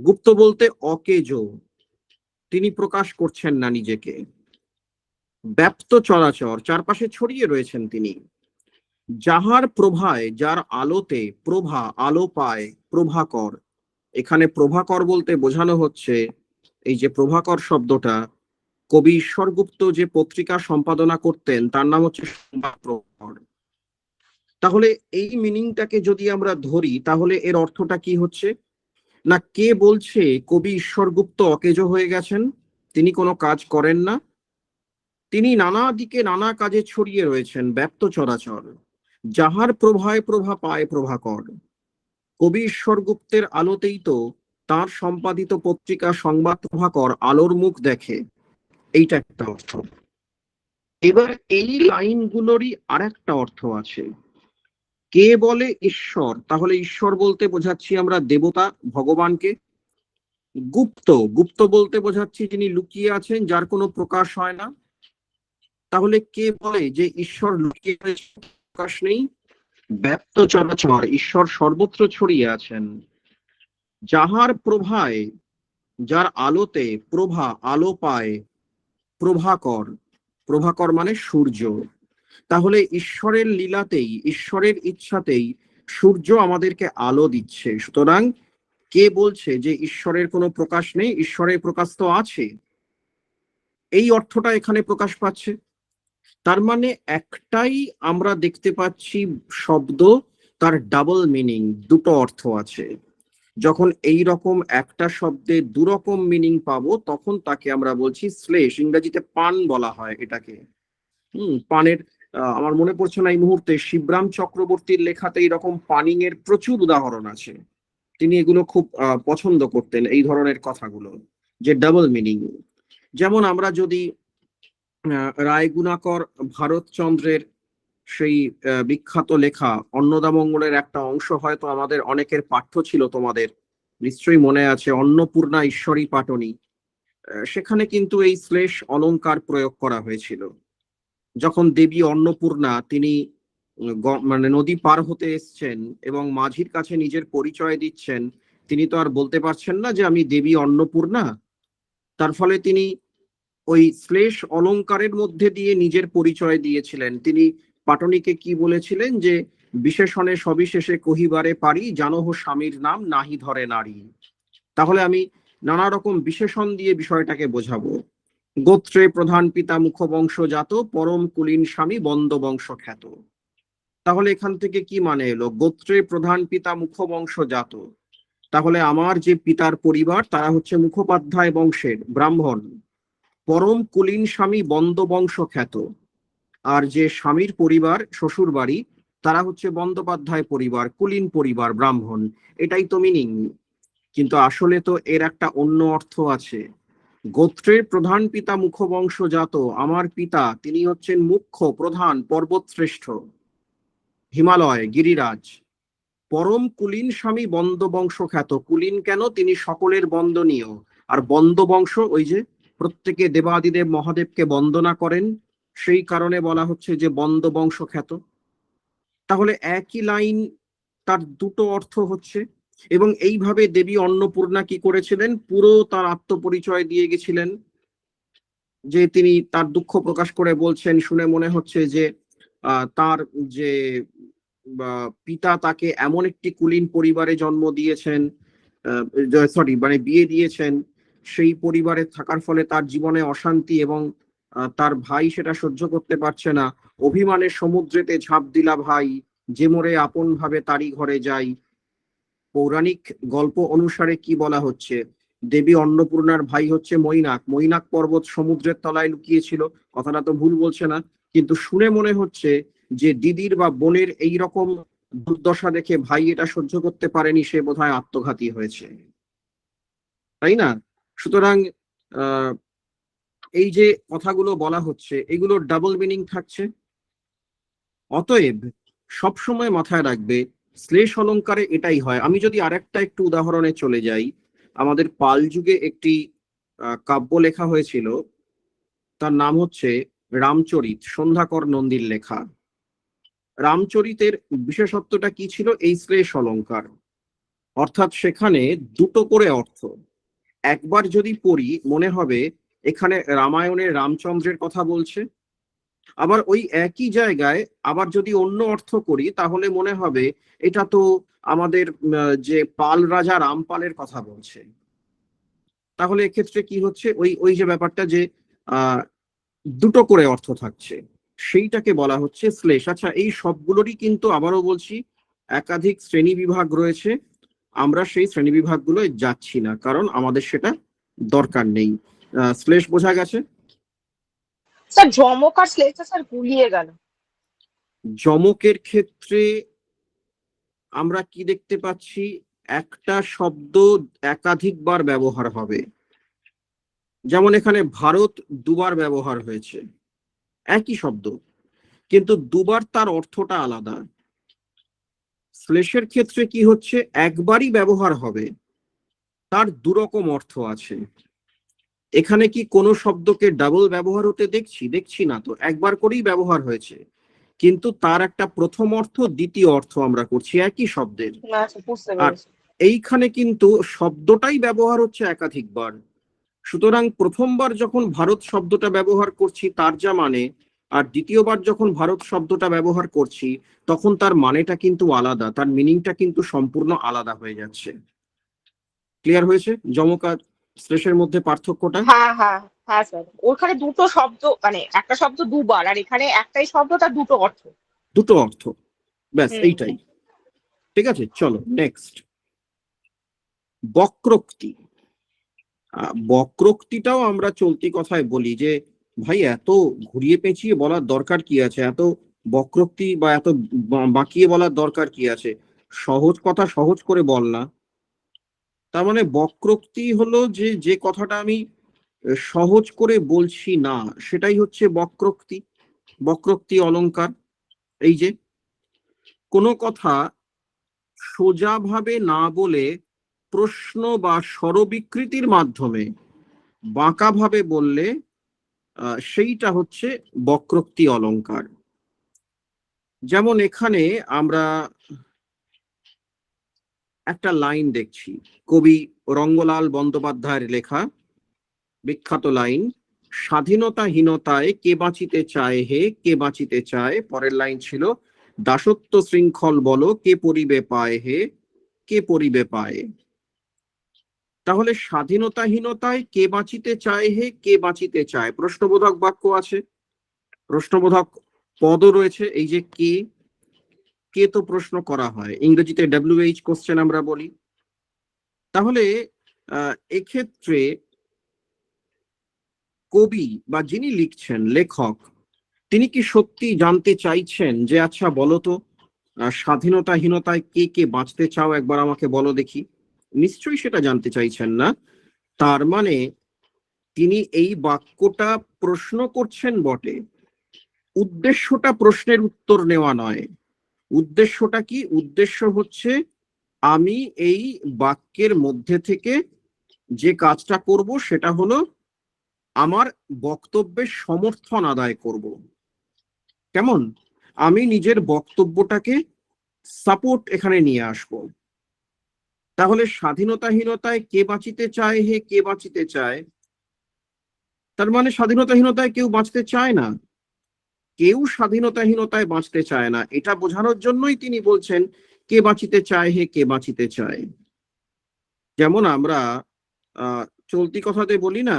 গুপ্ত বলতে অকেজ, তিনি প্রকাশ করছেন না নিজেকে। ব্যপ্ত চরাচর, চারপাশে ছড়িয়ে রয়েছেন তিনি। যাহার প্রভায়, যার আলোতে, প্রভা আলো পায় প্রভাকর। এখানে প্রভাকর বলতে বোঝানো হচ্ছে এই যে প্রভাকর শব্দটা, কবি ঈশ্বরগুপ্ত যে পত্রিকা সম্পাদনা করতেন তার নাম হচ্ছে সংবাদ প্রহর। তাহলে এই মিনিংটাকে যদি আমরা ধরি তাহলে এর অর্থটা কি হচ্ছে, না কে বলছে কবি ঈশ্বরগুপ্ত অকেজো হয়ে গেছেন, তিনি কোনো কাজ করেন না, তিনি নানা দিকে নানা কাজে ছড়িয়ে রয়েছেন ব্যাপ্ত চরাচর, যাহার প্রভায় প্রভা পায় প্রভাকর। কবি ঈশ্বরগুপ্তের আলোতেই তো তার সম্পাদিত পত্রিকা সংবাদ প্রভাকর আলোর মুখ দেখে, এইটা একটা অর্থ। এবার এই লাইনগুলোরই আরেকটা অর্থ আছে। কে বলে ঈশ্বর, তাহলে ঈশ্বর বলতে বোঝাচ্ছি আমরা দেবতা ভগবানকে। গুপ্ত, গুপ্ত বলতে বোঝাচ্ছি যিনি লুকিয়ে আছেন, যার কোনো প্রকাশ হয় না। তাহলে কে বলে যে ঈশ্বর লুকিয়ে রয়েছে, প্রকাশ নেই? ব্যাপ্ত চরাচর, ঈশ্বর সর্বত্র ছড়িয়ে আছেন। যাহার প্রভায়, যার আলোতে প্রভা আলো পায় প্রভাকর, প্রভাকর মানে সূর্য। তাহলে ঈশ্বরের লীলাতেই, ঈশ্বরের ইচ্ছাতেই সূর্য আমাদেরকে আলো দিচ্ছে। সুতরাং কে বলছে যে ঈশ্বরের কোনো প্রকাশ নেই, ঈশ্বরের প্রকাশ তো আছে, এই অর্থটা এখানে প্রকাশ পাচ্ছে। তার মানে একটাই আমরা দেখতে পাচ্ছি শব্দ, তার ডাবল মিনিং, দুটো অর্থ আছে। যখন এই রকম একটা শব্দে দুরকম মিনিং পাবো তখন তাকে আমরা বলছি শ্লেষ, ইংরেজিতে পান বলা হয় এটাকে। পানের আমার মনে পড়ছে না এই মুহূর্তে, শিবরাম চক্রবর্তীর লেখাতে এরকম পানিং এর প্রচুর উদাহরণ আছে। তিনি এগুলো খুব পছন্দ করতেন, এই ধরনের কথাগুলো, যে ডাবল মিনিং। যেমন আমরা যদি রায়গুণাকর ভারতচন্দ্রের সেই বিখ্যাত লেখা অন্নদামঙ্গলের একটা অংশ হয়তো আমাদের অনেকের পাঠ্য ছিল, তোমাদের নিশ্চয়ই মনে আছে, অন্নপূর্ণা ঈশ্বরী পাটনি। সেখানে কিন্তু এই শ্লেষ অলংকার প্রয়োগ করা হয়েছিল। যখন দেবী অন্নপূর্ণা তিনি মানে নদী পার হতে এসছেন এবং মাঝির কাছে নিজের পরিচয় দিচ্ছেন, তিনি তো আর বলতে পারছেন না যে আমি দেবী অন্নপূর্ণা। তার ফলে তিনি ওই শ্লেষ অলংকারের মধ্যে দিয়ে নিজের পরিচয় দিয়েছিলেন। তিনি পাটনিকে কি বলেছিলেন, যে বিশেষণে সবিশেষে কহিবারে পারি, জানহ স্বামীর নাম নাহি ধরে নারী। তাহলে আমি নানা রকম বিশেষণ দিয়ে বিষয়টাকে বোঝাবো। গোত্রে প্রধান পিতা মুখবংশজাত, পরম কুলীন স্বামী বন্দ বংশ খ্যাত। তাহলে এখান থেকে কি মানে এলো, গোত্রে প্রধান পিতা মুখবংশজাত, তাহলে আমার যে পিতার পরিবার তারা হচ্ছে মুখোপাধ্যায় বংশের ব্রাহ্মণ। পরম কুলীন স্বামী বন্দ বংশ খ্যাত, আর যে স্বামীর পরিবার শ্বশুর বাড়ি তারা হচ্ছে বন্দ্যোপাধ্যায় পরিবার, কুলীন পরিবার, ব্রাহ্মণ। এটাই তো মিনিং। কিন্তু আসলে তো এর একটা অন্য অর্থ আছে। গোত্রের প্রধান পিতা মুখবংশজাত, আমার পিতা তিনি হচ্ছেন মুখ্য প্রধান পর্বতশ্রেষ্ঠ, হিমালয় গিরিরাজ। পরম কুলীন স্বামী বন্দ বংশ খ্যাত, কুলীন কেন, তিনি সকলের বন্দনীয়। আর বন্দ বংশ ওই যে প্রত্যেকে দেবাদিদেব মহাদেবকে বন্দনা করেন, সেই কারণে বলা হচ্ছে যে বন্দ বংশ খ্যাত। তাহলে একই লাইন, তার দুটো অর্থ হচ্ছে। এবং এইভাবে দেবী অন্নপূর্ণা কি করেছিলেন, পুরো তার আত্মপরিচয় দিয়ে গেছিলেন, যে তিনি তার দুঃখ প্রকাশ করে বলছেন, শুনে মনে হচ্ছে যে তার যে পিতা তাকে এমন একটি কুলীন পরিবারে জন্ম দিয়েছেন, সরি মানে বিয়ে দিয়েছেন, সেই পরিবারে থাকার ফলে তার জীবনে অশান্তি, এবং তার ভাই সেটা সহ্য করতে পারছে না। অভিমানের সমুদ্রেতে ঝাঁপ দিলা ভাই, যে মোরে আপন ভাবে তারই ঘরে যাই। পৌরাণিক গল্প অনুসারে কি বলা হচ্ছে, দেবী অন্নপূর্ণার ভাই হচ্ছে মৈনাক, মৈনাক পর্বত সমুদ্রের তলায় লুকিয়েছিল, কথাটা তো ভুল বলছে না, কিন্তু শুনে মনে হচ্ছে যে দিদির বা বোনের এই রকম দুর্দশা দেখে ভাই এটা সহ্য করতে পারেনি, সে বোধহয় আত্মঘাতী হয়েছে, তাই না? সুতরাং আহ এই যে কথাগুলো বলা হচ্ছে এগুলো ডাবল মিনিং থাকছে। অতএব সবসময় মাথায় রাখবে শ্লেষ অলংকারে এটাই হয়। আমি যদি আরেকটা একটু উদাহরণে চলে যাই, আমাদের পাল যুগে একটি কাব্য লেখা হয়েছিল, তার নাম হচ্ছে রামচরিত, সন্ধ্যাকর নন্দীর লেখা। রামচরিতের বিশেষত্বটা কি ছিল, এই শ্লেষ অলংকার, অর্থাৎ সেখানে দুটো করে অর্থ। একবার যদি পড়ি মনে হবে এখানে রামায়ণের রামচন্দ্রের কথা বলছে, আবার ওই একই জায়গায় আবার যদি অন্য অর্থ করি তাহলে মনে হবে এটা তো আমাদের যে পাল রাজা রামপালের কথা বলছে। তাহলে এক্ষেত্রে কি হচ্ছে, ওই ওই যে ব্যাপারটা যে আহ দুটো করে অর্থ থাকছে, সেইটাকে বলা হচ্ছে শ্লেষ। আচ্ছা, এই সবগুলোরই কিন্তু আবারও বলছি একাধিক শ্রেণী বিভাগ রয়েছে, আমরা সেই শ্রেণী বিভাগগুলোয় যাচ্ছি না, কারণ আমাদের সেটা দরকার নেই। শ্লেষ বোঝা গেছে? স্যার যমক আর শ্লেষটা স্যার গুলিয়ে গেল। যমকের ক্ষেত্রে আমরা কি দেখতে পাচ্ছি, একটা শব্দ একাধিকবার ব্যবহার হবে। যেমন এখানে ভারত দুবার ব্যবহার হয়েছে, একই শব্দ কিন্তু দুবার তার অর্থটা আলাদা। শ্লেষের ক্ষেত্রে কি হচ্ছে, একবারই ব্যবহার হবে, তার দুরকম অর্থ আছে। এখানে কি কোনো শব্দকে ডাবল ব্যবহার হতে দেখছি না তো, একবার করেই ব্যবহার হয়েছে, কিন্তু তার একটা প্রথম অর্থ দ্বিতীয় অর্থ আমরা করছি একই শব্দের। না স্যার, বুঝতে আর পেরেছি। এইখানে কিন্তু শব্দটাই ব্যবহার হচ্ছে একাধিকবার, সুতরাং প্রথমবার যখন ভারত শব্দটা ব্যবহার করছি তার যা মানে, আর দ্বিতীয়বার যখন ভারত শব্দটা ব্যবহার করছি তখন তার মানেটা কিন্তু আলাদা, তার মিনিংটা কিন্তু সম্পূর্ণ আলাদা হয়ে যাচ্ছে। ক্লিয়ার হয়েছে যমক আর শ্লেষের মধ্যে পার্থক্যটা? হ্যাঁ হ্যাঁ হ্যাঁ স্যার, ওখানে দুটো শব্দ, মানে একটা শব্দ দুবার, আর এখানে একটাই শব্দ, তার দুটো অর্থ। দুটো অর্থ, ব্যাস হুম। এইটাই। ঠিক আছে, চলো নেক্সট। বক্রোক্তি। বক্রোক্তিটাও আমরা চলতি কথায় বলি যে ভাই এত ঘুরিয়ে পেঁচিয়ে বলার দরকার কি আছে, এত বক্রোক্তি বা এত বাঁকিয়ে বলার দরকার কি আছে, সহজ কথা সহজ করে বল না। তার মানে বক্রোক্তি হলো যে যে কথাটা আমি সহজ করে বলছি না, সেটাই হচ্ছে বক্রোক্তি। বক্রোক্তি অলংকার। এই যে কোনো কথা সোজাভাবে না বলে প্রশ্ন বা স্বরবিকৃতির মাধ্যমে বাঁকাভাবে বললে সেইটা হচ্ছে বক্রোক্তি অলংকার। যেমন এখানে আমরা একটা লাইন দেখছি, কবি রঙ্গলাল বন্দ্যোপাধ্যায়ের লেখা বিখ্যাত লাইন, স্বাধীনতাহীনতায় কে বাঁচিতে চায় হে, কে বাঁচিতে চায়। পরের লাইন ছিল, দাসত্ব শৃঙ্খল বলো কে পরিবে পায় হে, কে পরিবে পায়। তাহলে স্বাধীনতাহীনতায় কে বাঁচিতে চায় হে, কে বাঁচিতে চায়, প্রশ্নবোধক বাক্য আছে, প্রশ্নবোধক পদও রয়েছে। এই যে কে, কে তো প্রশ্ন করা হয়, ইংরেজিতে WH কোশ্চেন আমরা বলি। তাহলে এক্ষেত্রে কবি বা যিনি লিখছেন, লেখক, তিনি কি সত্যি জানতে চাইছেন যে আচ্ছা বলো তো স্বাধীনতাহীনতায় কে কে বাঁচতে চাও, একবার আমাকে বলো দেখি? নিশ্চয়ই সেটা জানতে চাইছেন না। তার মানে তিনি এই বাক্যটা প্রশ্ন করছেন বটে, উদ্দেশ্যটা প্রশ্নের উত্তর নেওয়া নয়। উদ্দেশ্যটা কি? উদ্দেশ্য হচ্ছে আমি এই বাক্যের মধ্যে থেকে যে কাজটা করব সেটা হলো আমার বক্তব্যের সমর্থন আদায় করব। কেমন? আমি নিজের বক্তব্যটাকে সাপোর্ট এখানে নিয়ে আসব। তাহলে স্বাধীনতাহীনতায় কে বাঁচিতে চায় হে, কে বাঁচিতে চায়, তার মানে স্বাধীনতাহীনতায় কেউ বাঁচতে চায় না, কেউ স্বাধীনতাহীনতায় বাঁচতে চায় না, এটা বোঝানোর জন্যই তিনি বলছেন কে বাঁচিতে চায় হে, কে বাঁচিতে চায়। যেমন আমরা চলতি কথাতে বলি না,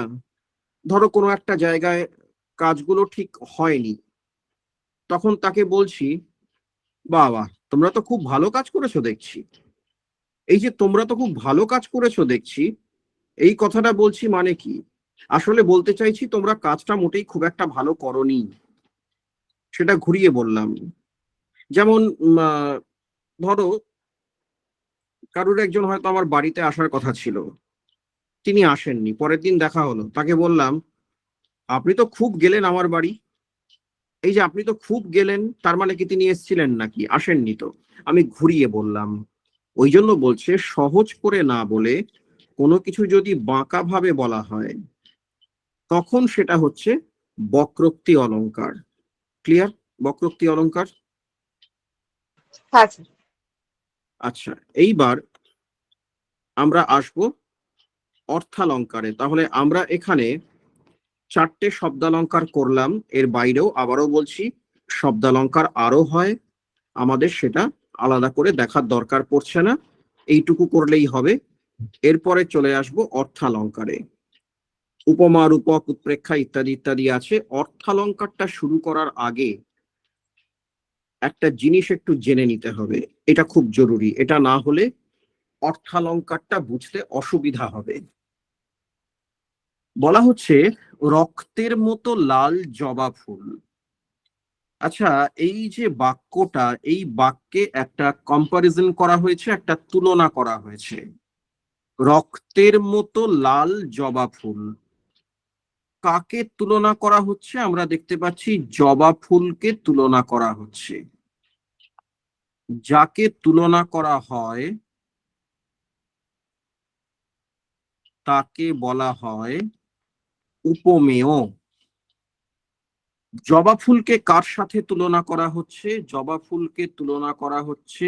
ধরো কোনো একটা জায়গায় কাজগুলো ঠিক হয়নি, তখন তাকে বলছি, বাবা তোমরা তো খুব ভালো কাজ করেছো দেখছি। এই যে তোমরা তো খুব ভালো কাজ করেছো দেখছি, এই কথাটা বলছি মানে কি? আসলে বলতে চাইছি তোমরা কাজটা মোটেই খুব একটা ভালো করোনি, সেটা ঘুরিয়ে বললাম। যেমন ধরো কারুর একজন হয়তো আমার বাড়িতে আসার কথা ছিল, তিনি আসেননি, পরের দিন দেখা হলো, তাকে বললাম আপনি তো খুব গেলেন আমার বাড়ি। এই যে আপনি তো খুব গেলেন, তার মানে কি তিনি এসেছিলেন নাকি? আসেননি তো। আমি ঘুরিয়ে বললাম। ওই জন্য বলছে সহজ করে না বলে কোনো কিছু যদি বাঁকা ভাবে বলা হয় তখন সেটা হচ্ছে বক্রোক্তি অলংকার। ক্লিয়ার? বক্রোক্তি অলংকার। হ্যাঁ স্যার। আচ্ছা, এইবার আমরা আসব অর্থালঙ্কারে। তাহলে আমরা এখানে চারটে শব্দালঙ্কার করলাম, এর বাইরেও আবারও বলছি শব্দালঙ্কার আরো হয়, আমাদের সেটা আলাদা করে দেখার দরকার পড়ছে না, এইটুকু করলেই হবে। এরপরে চলে আসব অর্থালঙ্কারে। উপমা, রূপক, উৎপ্রেক্ষা ইত্যাদি ইত্যাদি আছে। অর্থালঙ্কারটা শুরু করার আগে একটা জিনিস একটু জেনে নিতে হবে, এটা খুব জরুরি। এটা না হলে অর্থালঙ্কারটা বুঝতে অসুবিধা হবে। বলা হচ্ছে রক্তের মতো লাল জবা ফুল। আচ্ছা, এই যে বাক্যটা, এই বাক্যে একটা কম্পারিজন করা হয়েছে, একটা তুলনা করা হয়েছে। রক্তের মতো লাল জবা ফুল, কাকে তুলনা করা হচ্ছে? আমরা দেখতে পাচ্ছি জবা ফুলকে তুলনা করা হচ্ছে। যাকে তুলনা করা হয় তাকে বলা হয় উপমেয়। জবা ফুলকে কার সাথে তুলনা করা হচ্ছে? জবা ফুলকে তুলনা করা হচ্ছে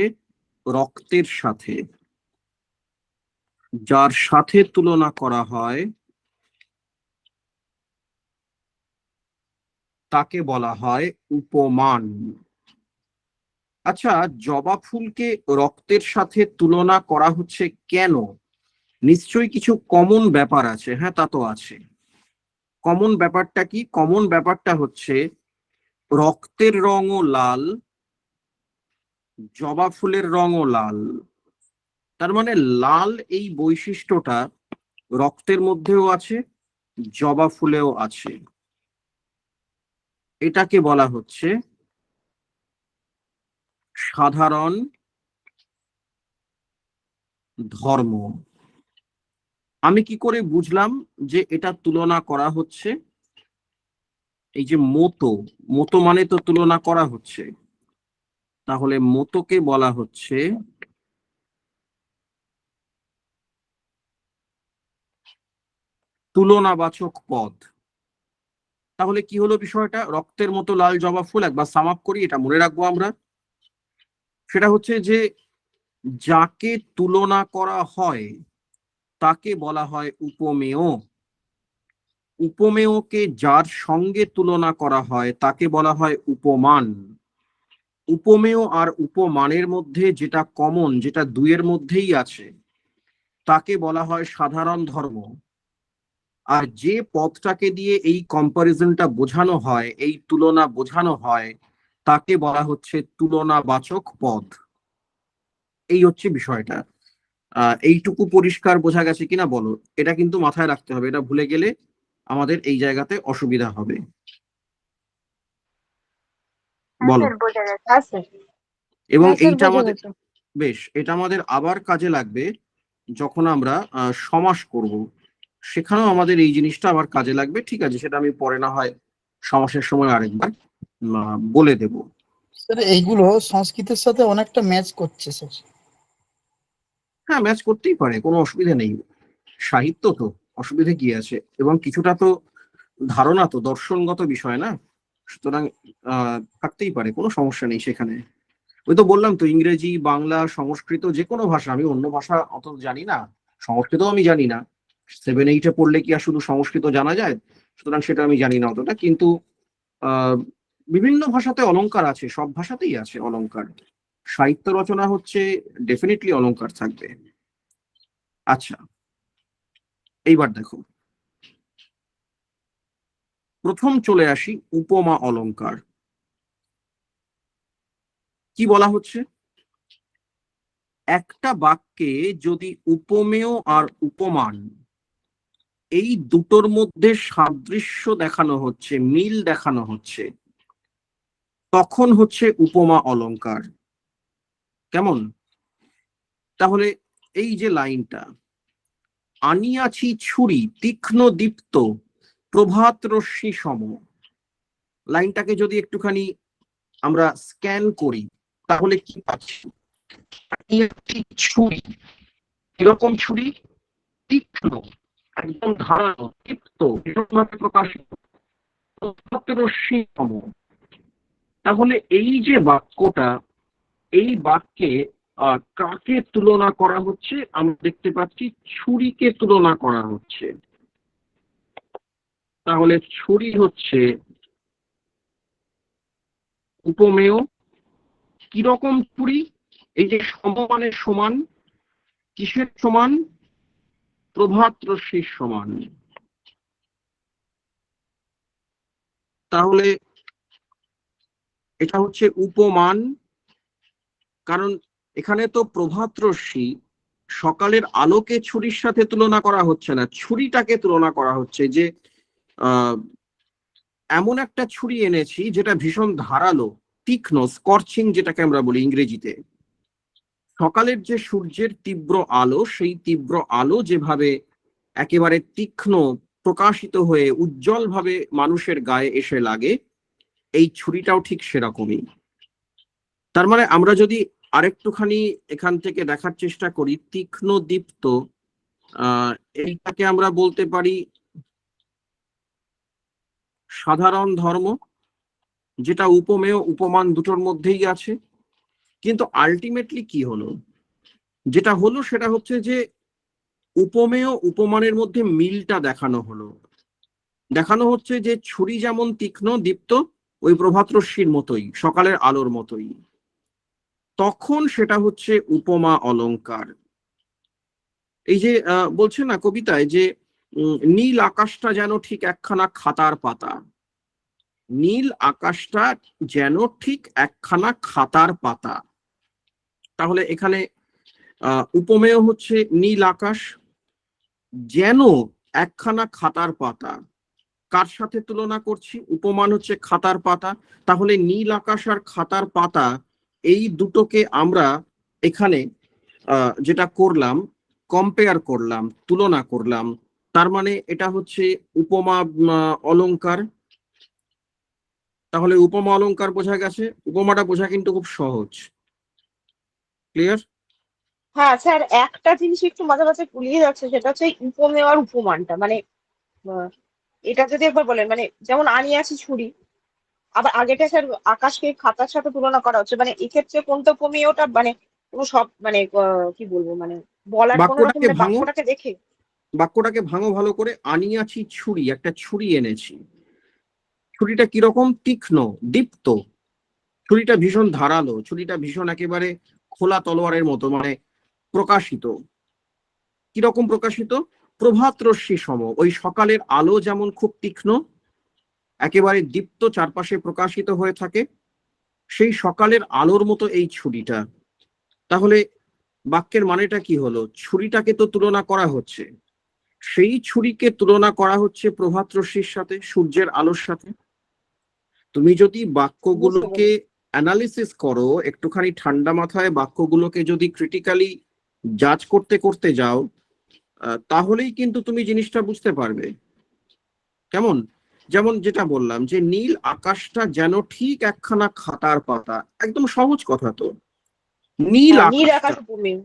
রক্তের সাথে। যার সাথে তুলনা করা হয় তাকে বলা হয় উপমান। আচ্ছা, জবা ফুলকে রক্তের সাথে তুলনা করা হচ্ছে কেন? নিশ্চয়ই কিছু কমন ব্যাপার আছে। হ্যাঁ, তা তো আছে। কমন ব্যাপারটা কি? কমন ব্যাপারটা হচ্ছে রক্তের রঙও লাল, জবা ফুলের রঙও লাল। তার মানে লাল এই বৈশিষ্ট্যটা রক্তের মধ্যেও আছে, জবা ফুলেও আছে। এটাকে বলা হচ্ছে সাধারণ ধর্ম। আমি কি করে বুঝলাম যে এটা তুলনা করা হচ্ছে? এই যে মতো, মতো মানে তো তুলনা করা হচ্ছে, তাহলে মতোকে বলা হচ্ছে তুলনাবাচক পদ। তাহলে কি হলো বিষয়টা? রক্তের মতো লাল জবা ফুল, একবার সাম আপ করি, এটা মনে রাখবো আমরা। সেটা হচ্ছে যে যাকে তুলনা করা হয় তাকে বলা হয় উপমেয়। উপমেয়কে যার সঙ্গে তুলনা করা হয় তাকে বলা হয় উপমান। উপমেয় আর উপমানের মধ্যে যেটা কমন, যেটা দুইয়ের মধ্যেই আছে, তাকে বলা হয় সাধারণ ধর্ম। আর যে পদটাকে দিয়ে এই কম্পারিজনটা বোঝানো হয়, এই তুলনা বোঝানো হয়, তাকে বলা হচ্ছে তুলনাবাচক পদ। এই হচ্ছে বিষয়টা। এইটুকু পরিষ্কার বোঝা গেছে কিনা বলো? এটা কিন্তু মাথায় রাখতে হবে, এটা ভুলে গেলে আমাদের এই জায়গাতে অসুবিধা হবে। হ্যাঁ বলো। স্যার, বোঝা গেছে। হ্যাঁ স্যার। এবং হ্যাঁ স্যার, এইটা বোঝা আমাদের গেছে। বেশ, এটা আমাদের আবার কাজে লাগবে যখন আমরা সমাস করব, সেখানেও আমাদের এই জিনিসটা আবার কাজে লাগবে। ঠিক আছে, সেটা আমি পরে না হয় সমাসের সময় আরেকবার বলে দেব। স্যার এইগুলো সংস্কৃতের সাথে অনেকটা ম্যাচ করছে স্যার। হ্যাঁ, ম্যাচ করতেই পারে, কোনো অসুবিধা নেই। সাহিত্য তো, অসুবিধা কি আছে? এবং কিছুটা তো ধারণা, তো দর্শনগত বিষয় না, সুতরাং থাকতেই পারে, কোনো সমস্যা নেই সেখানে। ওই তো বললাম তো, ইংরেজি, বাংলা, সংস্কৃত, যে কোনো ভাষা, আমি অন্য ভাষা অত জানি না, সংস্কৃত আমি জানি না। 7-8-এ পড়লে কি আর শুধু সংস্কৃত জানা যায়? সুতরাং সেটা আমি জানি না অতটা, কিন্তু আহ বিভিন্ন ভাষাতে অলংকার আছে, সব ভাষাতেই আছে অলংকার। সাহিত্য রচনা হচ্ছে ডেফিনেটলি অলংকার থাকবে। আচ্ছা, এইবার দেখো, প্রথম চলে আসি উপমা অলংকার। কি বলা হচ্ছে? একটা বাক্যে যদি উপমেয় আর উপমান, এই দুটোর মধ্যে সাদৃশ্য দেখানো হচ্ছে, মিল দেখানো হচ্ছে, তখন হচ্ছে উপমা অলংকার। কেমন? তাহলে এই যে লাইনটা, আনিয়াছি ছুরি তীক্ষ্ণ দীপ্ত প্রভাত রশ্মি সম, লাইনটাকে যদি একটুখানি আমরা স্ক্যান করি, তাহলে কি পাচ্ছি? আনিয়াছি ছুরি, কিরকম ছুরি? তীক্ষ্ণ, একদম ধারালো, দীপ্ত, ভীষণভাবে প্রকাশিত, প্রভাত রশ্মি সম। তাহলে এই যে বাক্যটা, এই বাক্যে কাকে তুলনা করা হচ্ছে? আমরা দেখতে পাচ্ছি ছুরিকে তুলনা করা হচ্ছে। তাহলে ছুরি হচ্ছে উপমেয়। কিরকম ছুরি? এই যে সমমানের সমান, কিসের সমান? প্রভাত রশ্মির সমান। তাহলে এটা হচ্ছে উপমান, কারণ এখানে তো প্রভাতরশ্মি সকালের আলোকে ছুরির সাথে তুলনা করা হচ্ছে না, ছুরিটাকে তুলনা করা হচ্ছে যে এমন একটা ছুরি এনেছি যেটা ভীষণ ধারালো, তীক্ষ্ণ, স্কর্চিং যেটাকে আমরা বলি ইংরেজিতে। সকালের যে সূর্যের তীব্র আলো, সেই তীব্র আলো যেভাবে একেবারে তীক্ষ্ণ প্রকাশিত হয়ে উজ্জ্বল ভাবে মানুষের গায়ে এসে লাগে, এই ছুরিটাও ঠিক সেরকমই। তার মানে আমরা যদি আরেকটুখানি এখান থেকে দেখার চেষ্টা করি, তীক্ষ্ণ দীপ্ত, এইটাকে আমরা বলতে পারি সাধারণ ধর্ম, যেটা উপমেয় উপমান দুটোর মধ্যেই আছে। কিন্তু আলটিমেটলি কি হলো, যেটা হলো সেটা হচ্ছে যে উপমেয় উপমানের মধ্যে মিলটা দেখানো হলো। দেখানো হচ্ছে যে ছুরি যেমন তীক্ষ্ণ দীপ্ত, ওই প্রভাতরশ্মির মতোই, সকালের আলোর মতোই, তখন সেটা হচ্ছে উপমা অলংকার। এই যে বলছে না কবিতায় যে নীল আকাশটা যেন ঠিক একখানা খাতার পাতা, নীল আকাশটা যেন ঠিক একখানা খাতার পাতা। তাহলে এখানে উপমেয় হচ্ছে নীল আকাশ যেন একখানা খাতার পাতা, কার সাথে তুলনা করছি? উপমান হচ্ছে খাতার পাতা। তাহলে নীল আকাশ আর খাতার পাতা, এই দুটোকে আমরা এখানে যেটা করলাম, কম্পেয়ার করলাম, তুলনা করলাম, তার মানে এটা হচ্ছে উপমা অলংকার। তাহলে উপমা অলংকার বোঝা গেছে। উপমাটা বোঝা কিন্তু খুব সহজ। ক্লিয়ার? হ্যাঁ স্যার, একটা জিনিস একটু মাঝে মাঝে গুলিয়ে যাচ্ছে, সেটা হচ্ছে উপমেয় আর উপমানটা। মানে এটা যদি একবার বলেন, মানে যেমন আনিয়াছি ছুরি, আবার আগেটা স্যার আকাশকে খাতার সাথে তুলনা করা হচ্ছে, মানে এক্ষেত্রে কোনটা উপমেয়টা, মানে কোনো সব মানে কি বলবো, মানে বলার কোনো রকম বাক্যটাকে ভাঙো, বাক্যটাকে দেখে। বাক্যটাকে ভাঙো ভালো করে। আনিয়াছি ছুরি, একটা ছুরি এনেছি। ছুরিটা কিরকম? তীক্ষ্ণ দীপ্ত, ছুরিটা ভীষণ ধারালো, ছুরিটা ভীষণ একেবারে খোলা তলোয়ারের মতো, মানে প্রকাশিত। কিরকম প্রকাশিত? প্রভাত রশ্মি সম, ওই সকালের আলো যেমন খুব তীক্ষ্ণ, একেবারে দীপ্ত, চারপাশে প্রকাশিত হয়ে থাকে, সেই সকালের আলোর মতো এই ছুরিটা। তাহলে বাক্যের মানেটা কি হলো? ছুরিটাকে তো তুলনা করা হচ্ছে, সেই ছুরিকে তুলনা করা হচ্ছে প্রভাত রশ্মির সাথে, সূর্যের আলোর সাথে। তুমি যদি বাক্যগুলোকে অ্যানালিসিস করো, একটুখানি ঠান্ডা মাথায় বাক্যগুলোকে যদি ক্রিটিক্যালি জাজ করতে করতে যাও, তাহলেই কিন্তু তুমি জিনিসটা বুঝতে পারবে। কেমন? যেমন যেটা বললাম যে নীল আকাশটা যেন ঠিক একখানা খাতার পাতা, একদম সহজ কথা তো। নীল নীল আকাশ আকাশটা, উপমেয়।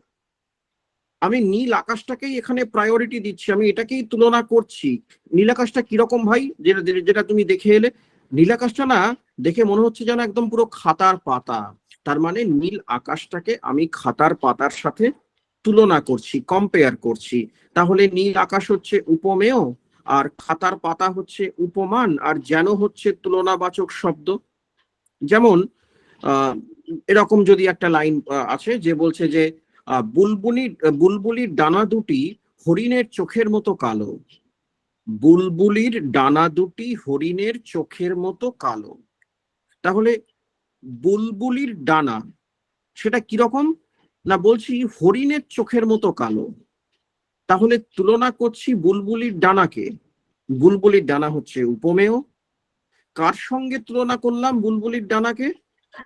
আমি নীল আকাশটাকেই এখানে প্রায়োরিটি দিচ্ছি, আমি এটাকেই তুলনা করছি। নীল আকাশটা কিরকম ভাই, যেটা যেটা তুমি দেখে এলে? নীল আকাশটা না দেখে মনে হচ্ছে যেন একদম পুরো খাতার পাতা। তার মানে নীল আকাশটাকে আমি খাতার পাতার সাথে তুলনা করছি, কম্পেয়ার করছি। তাহলে নীল আকাশ হচ্ছে উপমেয়, আর খাতার পাতা হচ্ছে উপমান, আর যেন হচ্ছে তুলনাবাচক শব্দ। যেমন এরকম যদি একটা লাইন আছে যে বলছে যে বুলবুলির ডানা দুটি হরিণের চোখের মতো কালো, বুলবুলির ডানা দুটি হরিণের চোখের মতো কালো। তাহলে বুলবুলির ডানা সেটা কিরকম? না বলছি হরিণের চোখের মতো কালো। তাহলে তুলনা করছি বুলবুলির ডানাকে, বুলবুলির ডানা হচ্ছে উপমেয়। কার সঙ্গে তুলনা করলাম বুলবুলির ডানাকে?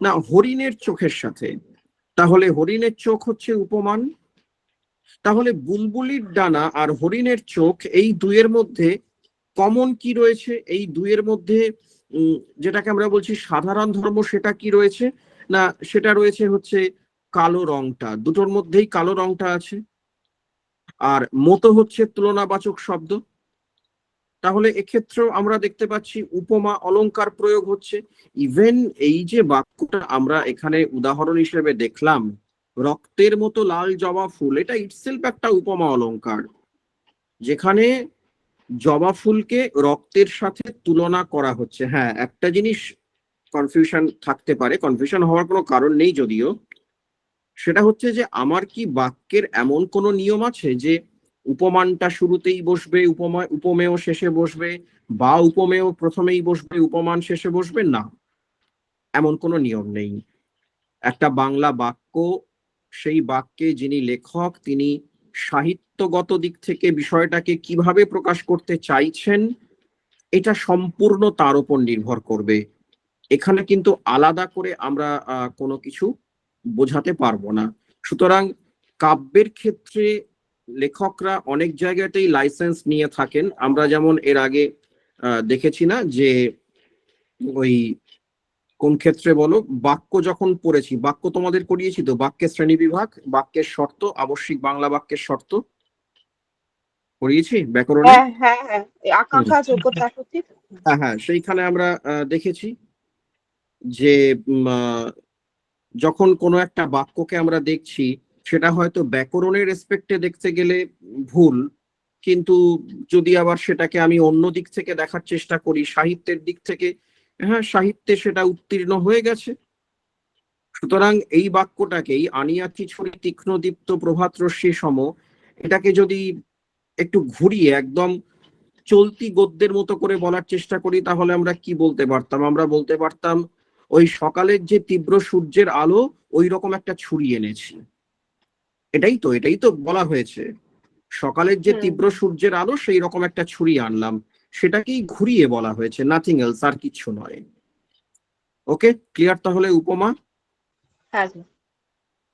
না হরিণের চোখের সাথে। তাহলে হরিণের চোখ হচ্ছে উপমান। তাহলে বুলবুলির ডানা আর হরিণের চোখ, এই দুইয়ের মধ্যে কমন কি রয়েছে? এই দুইয়ের মধ্যে যেটাকে আমরা বলছি সাধারণ ধর্ম, সেটা কি রয়েছে? না সেটা রয়েছে হচ্ছে কালো রংটা, দুটোর মধ্যেই কালো রংটা আছে। আর মতো হচ্ছে তুলনাবাচক শব্দ। তাহলে এক্ষেত্রেও আমরা দেখতে পাচ্ছি উপমা অলংকার প্রয়োগ হচ্ছে। ইভেন এই যে বাক্যটা আমরা এখানে উদাহরণ হিসেবে দেখলাম, রক্তের মতো লাল জবা ফুল, এটা ইটসেলফ একটা উপমা অলংকার, যেখানে জবা ফুলকে রক্তের সাথে তুলনা করা হচ্ছে। হ্যাঁ, একটা জিনিস কনফিউশন থাকতে পারে, কনফিউশন হওয়ার কোনো কারণ নেই যদিও, সেটা হচ্ছে যে আমার কি বাক্যের এমন কোনো নিয়ম আছে যে উপমানটা শুরুতেই বসবে, উপমেয় শেষে বসবে, বা উপমেয় প্রথমেই বসবে উপমান শেষে বসবে, না, এমন কোনো নিয়ম নেই। একটা বাংলা বাক্য, সেই বাক্যে যিনি লেখক তিনি সাহিত্যগত দিক থেকে বিষয়টাকে কিভাবে প্রকাশ করতে চাইছেন এটা সম্পূর্ণ তার উপর নির্ভর করবে। এখানে কিন্তু আলাদা করে আমরা কোনো কিছু বোঝাতে পারবো না। সুতরাং কাব্যের ক্ষেত্রে লেখকরা অনেক জায়গাতেই লাইসেন্স নিয়ে থাকেন। আমরা যেমন এর আগে দেখেছি না যে ওই কোন ক্ষেত্রে বলো, বাক্য যখন পড়েছি, বাক্য তোমাদের করিয়েছি তো, বাক্যের শ্রেণী বিভাগ, বাক্যের শর্ত, আবশ্যিক বাংলা বাক্যের শর্ত পড়িয়েছি ব্যাকরণে। হ্যাঁ হ্যাঁ হ্যাঁ, এই আকাঙ্ক্ষা, যোগ্যতা, আপত্তি। হ্যাঁ হ্যাঁ, সেইখানে আমরা দেখেছি যে যখন কোনো একটা বাক্যকে আমরা দেখছি সেটা হয়তো ব্যাকরণের রেসপেক্টে দেখতে গেলে ভুল, কিন্তু যদি আবার সেটাকে আমি অন্য দিক থেকে দেখার চেষ্টা করি, সাহিত্যের দিক থেকে, হ্যাঁ, সাহিত্যে সেটা উত্তীর্ণ হয়ে গেছে। সুতরাং এই বাক্যটাকেই আনিয়াছি ছড়ি তীক্ষ্ণ দীপ্ত প্রভাত রশ্মি সম, এটাকে যদি একটু ঘুরিয়ে একদম চলতি গদ্যের মতো করে বলার চেষ্টা করি তাহলে আমরা কি বলতে পারতাম? আমরা বলতে পারতাম ওই সকালের যে তীব্র সূর্যের আলো ওই রকম একটা ছুরি এনেছি। এটাই তো বলা হয়েছে, সকালের যে তীব্র সূর্যের আলো সেই রকম একটা ছুরি আনলাম, সেটাকেই ঘুরিয়ে বলা হয়েছে, নাথিং এলস, আর কিছু নয়। ওকে, ক্লিয়ার তাহলে উপমা? হ্যাঁ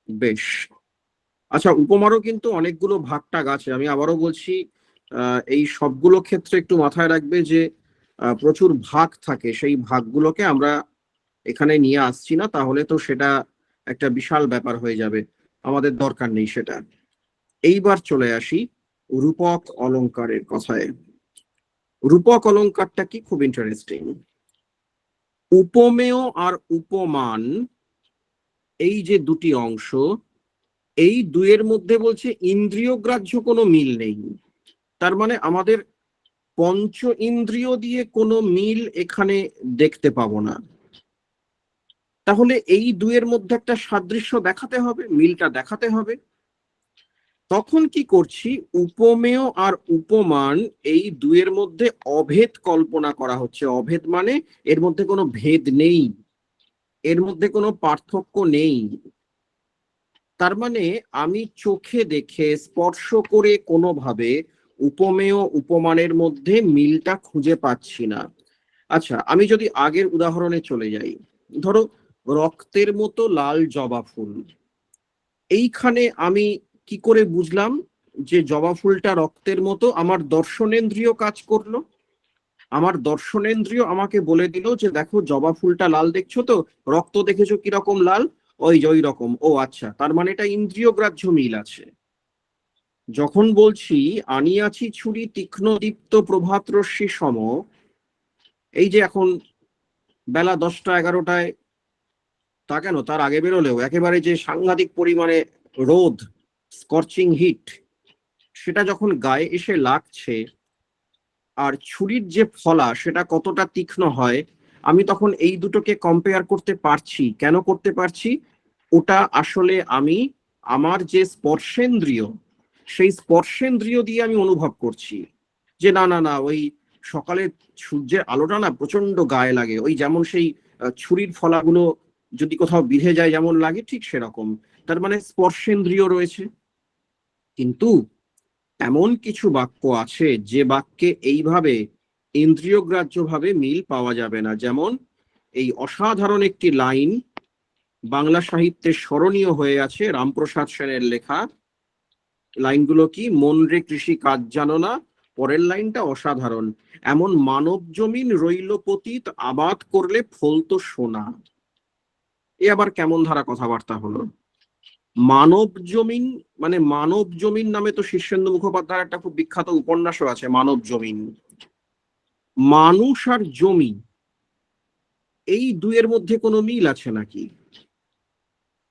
বেশ। আচ্ছা, উপমারও কিন্তু অনেকগুলো ভাগটাগ আছে। আমি আবারও বলছি, এই সবগুলো ক্ষেত্রে একটু মাথায় রাখবে যে প্রচুর ভাগ থাকে, সেই ভাগগুলোকে আমরা এখানে নিয়ে আসছি না, তাহলে তো সেটা একটা বিশাল ব্যাপার হয়ে যাবে, আমাদের দরকার নেই সেটা। এইবার চলে আসি রূপক অলংকারের কথায়। রূপক অলংকারটা কি, খুব ইন্টারেস্টিং। উপমেয় আর উপমান, এই যে দুটি অংশ, এই দুয়ের মধ্যে বলছে ইন্দ্রিয় গ্রাহ্য কোনো মিল নেই। তার মানে আমাদের পঞ্চ ইন্দ্রিয় দিয়ে কোনো মিল এখানে দেখতে পাবো না। তাহলে এই দুয়ের মধ্যে একটা সাদৃশ্য দেখাতে হবে, মিলটা দেখাতে হবে। তখন কি করছি, উপমেয় আর উপমান এই দুয়ের মধ্যে অভেদ কল্পনা করা হচ্ছে। অভেদ মানে এর মধ্যে কোনো ভেদ নেই, এর মধ্যে কোনো পার্থক্য নেই। তার মানে আমি চোখে দেখে স্পর্শ করে কোনোভাবে উপমেয় উপমানের মধ্যে মিলটা খুঁজে পাচ্ছি না। আচ্ছা, আমি যদি আগের উদাহরণে চলে যাই, ধরো রক্তের মতো লাল জবা ফুল, এইখানে আমি কি করে বুঝলাম যে জবা ফুলটা রক্তের মতো? আমার দর্শনেন্দ্রিয় কাজ করলো, আমার দর্শনেন্দ্রিয় আমাকে বলে দিল যে দেখো জবা ফুলটা লাল দেখছো তো, রক্ত দেখেছো কিরকম লাল, ওই যে ওই রকম, ও আচ্ছা, তার মানে এটা ইন্দ্রিয় গ্রাহ্য মিল আছে। যখন বলছি আনিয়াছি ছুরি তীক্ষ্ণ দীপ্ত প্রভাত রশ্মি সম, এই যে এখন বেলা 10টা 11টায়, তা কেন তার আগে বেরোলেও একেবারে যে সাংঘাতিক পরিমাণে রোদ, স্কর্চিং হিট, সেটা যখন গায়ে এসে লাগছে, আর ছুরির যে ফলা সেটা কতটা তীক্ষ্ণ হয়, আমি তখন এই দুটোকে কম্পেয়ার করতে পারছি। কেন করতে পারছি? ওটা আসলে আমি আমার যে স্পর্শেন্দ্রিয়, সেই স্পর্শেন্দ্রিয় দিয়ে আমি অনুভব করছি যে না না না, ওই সকালের সূর্যের আলোটা না প্রচন্ড গায়ে লাগে, ওই যেমন সেই ছুরির ফলাগুলো যদি কোথাও বিঁধে যায় যেমন লাগে, ঠিক সেরকম। তার মানে স্পর্শেন্দ্রিয় রয়েছে। কিন্তু এমন কিছু বাক্য আছে যে বাক্যে এইভাবে ইন্দ্রিয়গ্রাহ্য ভাবে মিল পাওয়া যাবে না। যেমন এই অসাধারণ একটি লাইন বাংলা সাহিত্যে স্মরণীয় হয়ে আছে, রামপ্রসাদ সেনের লেখা। লাইনগুলো কি, মন রে কৃষি কাজ জানো না, পরের লাইনটা অসাধারণ, এমন মানব জমিন রইল পতিত আবাদ করলে ফলতো সোনা। এ আবার কেমন ধারা কথাবার্তা হলো? মানব জমিন মানে, মানব জমিন নামে তো শীর্ষেন্দু মুখোপাধ্যায়ের একটা খুব বিখ্যাত উপন্যাসও আছে, মানব জমিন। মানুষ আর জমি, এই দুয়ের মধ্যে কোনো মিল আছে নাকি?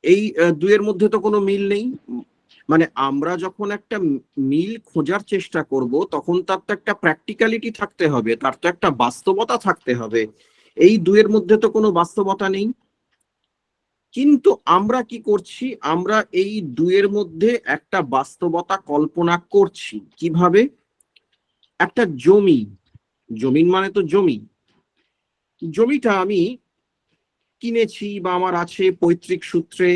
এই দুয়ের মধ্যে তো কোনো মিল নেই। মানে আমরা যখন একটা মিল খোঁজার চেষ্টা করব তখন তার তো একটা প্র্যাকটিক্যালিটি থাকতে হবে, তার তো একটা বাস্তবতা থাকতে হবে। এই দুয়ের মধ্যে তো কোনো বাস্তবতা নেই। কিন্তু আমরা কি করছি, আমরা এই দুয়ের মধ্যে একটা বাস্তবতা কল্পনা করছি। কিভাবে? একটা জমি, জমিন মানে তো জমি, জমিটা আমি কিনেছি বা আমার আছে পৈতৃক সূত্রে,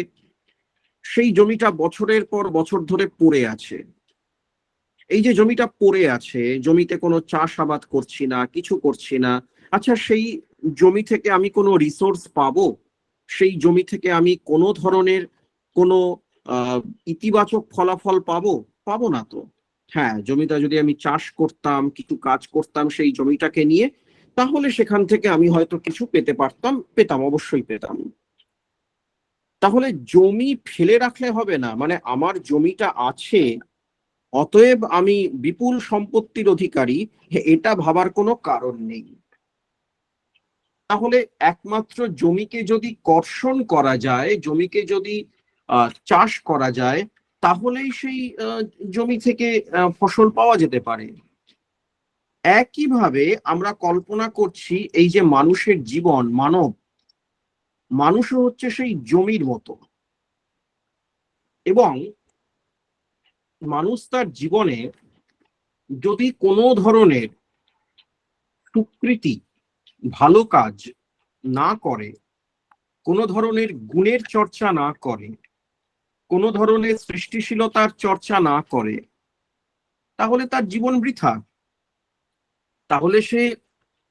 সেই জমিটা বছরের পর বছর ধরে পড়ে আছে। এই যে জমিটা পড়ে আছে, জমিতে কোনো চাষাবাদ করছি না, কিছু করছি না। আচ্ছা, সেই জমি থেকে আমি কোনো রিসোর্স পাবো? সেই জমি থেকে আমি কোনো ধরনের কোনো ইতিবাচক ফলাফল পাবো? পাবো না তো। হ্যাঁ, জমিটা যদি আমি চাষ করতাম, কিছু কাজ করতাম সেই জমিটাকে নিয়ে, তাহলে সেখান থেকে আমি হয়তো কিছু পেতে পারতাম, পেতাম, অবশ্যই পেতাম। তাহলে জমি ফেলে রাখলে হবে না, মানে আমার জমিটা আছে, অতএব আমি বিপুল সম্পত্তির অধিকারী, এটা ভাবার কোনো কারণ নেই। তাহলে একমাত্র জমিকে যদি কর্ষণ করা যায়, জমিকে যদি চাষ করা যায়, তাহলেই সেই জমি থেকে ফসল পাওয়া যেতে পারে। একইভাবে আমরা কল্পনা করছি এই যে মানুষের জীবন, মানুষও হচ্ছে সেই জমির মতো, এবং মানুষ তার জীবনে যদি কোনো ধরনের সুকৃতি, ভালো কাজ না করে, কোনো ধরনের গুণের চর্চা না করে, কোনো ধরনের সৃষ্টিশীলতার চর্চা না করে, তাহলে তার জীবন বৃথা। তাহলে সে,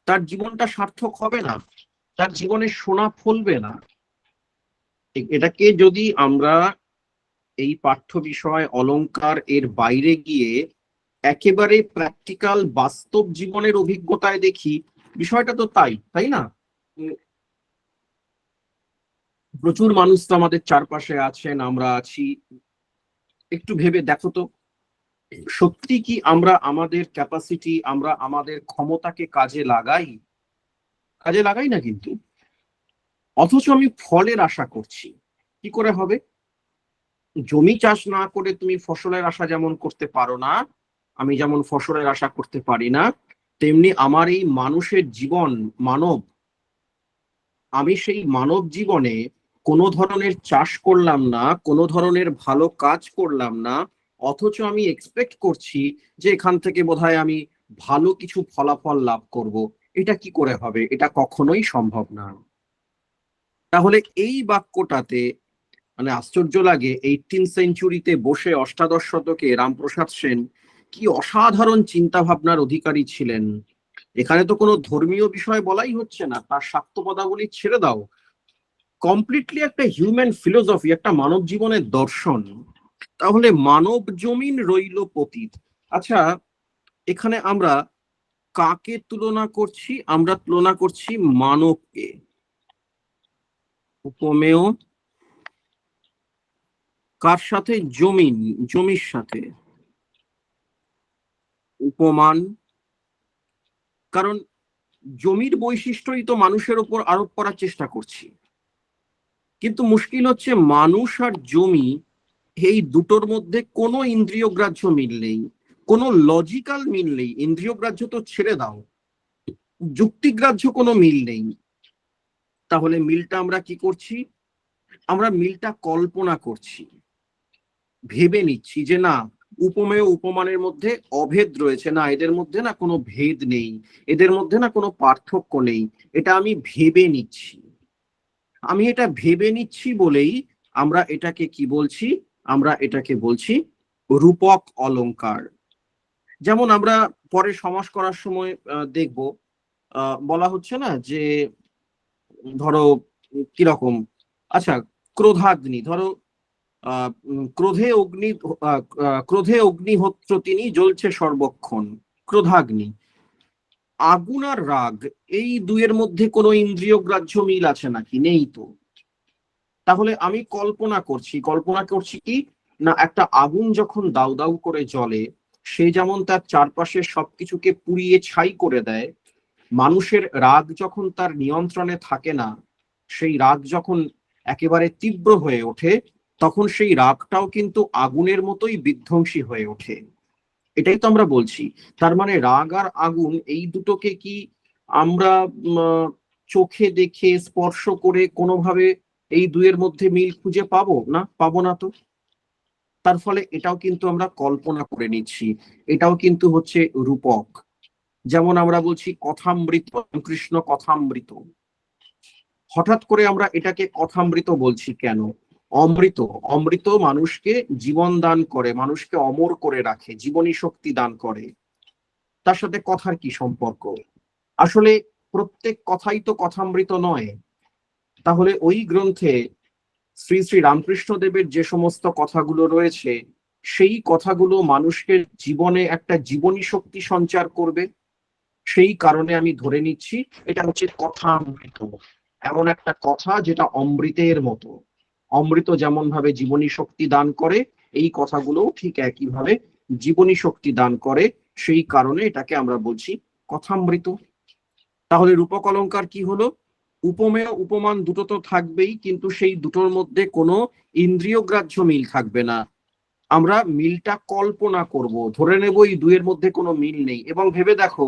তার জীবনটা সার্থক হবে না, তার জীবনে সোনা ফলবে না। এটাকে যদি আমরা এই পাঠ্য বিষয় অলংকার এর বাইরে গিয়ে একেবারে প্র্যাকটিক্যাল বাস্তব জীবনের অভিজ্ঞতায় দেখি, বিষয়টা তো তাই, তাই না? প্রচুর মানুষ তো আমাদের চারপাশে আছেন, আমরা আছি। একটু ভেবে দেখো তো, সত্যি কি আমরা আমাদের ক্যাপাসিটি, আমরা আমাদের ক্ষমতাকে কাজে লাগাই? কাজে লাগাই না কিন্তু। অথচ আমি ফলের আশা করছি। কি করে হবে? জমি চাষ না করে তুমি ফসলের আশা যেমন করতে পারো না, আমি যেমন ফসলের আশা করতে পারি না, তেমনি আমার এই মানুষের জীবন, মানব, আমি সেই মানব জীবনে কোনো ধরনের চাষ করলাম না, কোনো ধরনের ভালো কাজ করলাম না, অথচ আমি এক্সপেক্ট করছি যে এখান থেকে বোধহয় আমি ভালো কিছু ফলাফল লাভ করব। এটা কি করে হবে? এটা কখনোই সম্ভব না। তাহলে এই বাক্যটাতে মানে আশ্চর্য লাগে, 18 সেঞ্চুরিতে বসে অষ্টাদশ শতকে রামপ্রসাদ সেন কি অসাধারণ চিন্তা ভাবনার অধিকারী ছিলেন। এখানে তো কোনো ধর্মীয় বিষয় বলাই হচ্ছে না, তার শাক্ত পদাবলী ছেড়ে দাও, কমপ্লিটলি একটা হিউম্যান ফিলোসফি, একটা মানব জীবনের দর্শন। তাহলে মানব জমিন রইল পতিত। আচ্ছা, এখানে আমরা কাকে তুলনা করছি? আমরা তুলনা করছি মানবকে। উপমেয় কার সাথে? জমির সাথে। উপমান, কারণ জমির বৈশিষ্ট্যই তো মানুষের উপর আরোপ করার চেষ্টা করছি। কিন্তু মুশকিল হচ্ছে মানুষ আর জমি, এই দুটোর মধ্যে কোনো ইন্দ্রিয়গ্রাহ্য মিল নেই, কোনো লজিক্যাল মিল নেই। ইন্দ্রিয়গ্রাহ্য তো ছেড়ে দাও, যুক্তিগ্রাহ্য কোনো মিল নেই। তাহলে মিলটা আমরা কি করছি? আমরা মিলটা কল্পনা করছি, ভেবে নিচ্ছি যে না, উপমেয় উপমানের মধ্যে অভেদ রয়েছে, না এদের মধ্যে না কোনো ভেদ নেই, এদের মধ্যে না কোনো পার্থক্য নেই। এটা আমি ভেবে নিচ্ছি। আমি এটা ভেবে নিচ্ছি বলেই আমরা এটাকে কি বলছি? আমরা এটাকে বলছি রূপক অলংকার। যেমন আমরা পরে সমাস করার সময় দেখব, বলা হচ্ছে না যে ধরো কিরকম, আচ্ছা, ক্রোধাগ্নি ধরো, ক্রোধে অগ্নিহোত্র তিনি, জ্বলছে সর্বক্ষণ। ক্রোধাগ্নি, আগুন আর রাগ, এই দুয়ের মধ্যে কোনো ইন্দ্রিয়গ্রাহ্য মিল আছে নাকি? নেই তো। তাহলে আমি কল্পনা করছি কি না, একটা আগুন যখন দাউ দাউ করে জ্বলে, সে যেমন তার চারপাশের সবকিছুকে পুড়িয়ে ছাই করে দেয়, মানুষের রাগ যখন তার নিয়ন্ত্রণে থাকে না, সেই রাগ যখন একেবারে তীব্র হয়ে ওঠে, তখন সেই রাগটাও কিন্তু আগুনের মতোই বিধ্বংসী হয়ে ওঠে। এটাই তো আমরা বলছি। তার মানে রাগ আর আগুন, এই দুটোকে কি আমরা চোখে দেখে, স্পর্শ করে কোনোভাবে এই দুইয়ের মধ্যে মিল খুঁজে পাবো না? পাবো না তো। তার ফলে এটাও কিন্তু আমরা কল্পনা করে নিচ্ছি, এটাও কিন্তু হচ্ছে রূপক। যেমন আমরা বলছি কথামৃত, কৃষ্ণ কথামৃত, হঠাৎ করে আমরা এটাকে কথামৃত বলছি কেন? অমৃত, অমৃত মানুষকে জীবন দান করে, মানুষকে অমর করে রাখে, জীবনী শক্তি দান করে। তার সাথে কথার কি সম্পর্ক? আসলে প্রত্যেক কথাই তো কথামৃত নয়। তাহলে ওই গ্রন্থে শ্রী শ্রী রামকৃষ্ণ দেবের যে সমস্ত কথাগুলো রয়েছে, সেই কথাগুলো মানুষকে জীবনে একটা জীবনী শক্তি সঞ্চার করবে। সেই কারণে আমি ধরে নিচ্ছি এটা হচ্ছে কথামৃত, এমন একটা কথা যেটা অমৃতের মতো। অমৃত যেমন ভাবে জীবনী শক্তি দান করে, এই কথাগুলো ঠিক একইভাবে জীবনী শক্তি দান করে, সেই কারণে এটাকে আমরা বলছি কথামৃত। তাহলে রূপক অলংকার কি হলো? উপমেয় উপমান দুটো তো থাকবেই, কিন্তু সেই দুটোর মধ্যে কোনো ইন্দ্রিয়গ্রাহ্য মিল থাকবে না। আমরা মিলটা কল্পনা করব, ধরে নেব এই দুইয়ের মধ্যে কোনো মিল নেই। এবং ভেবে দেখো,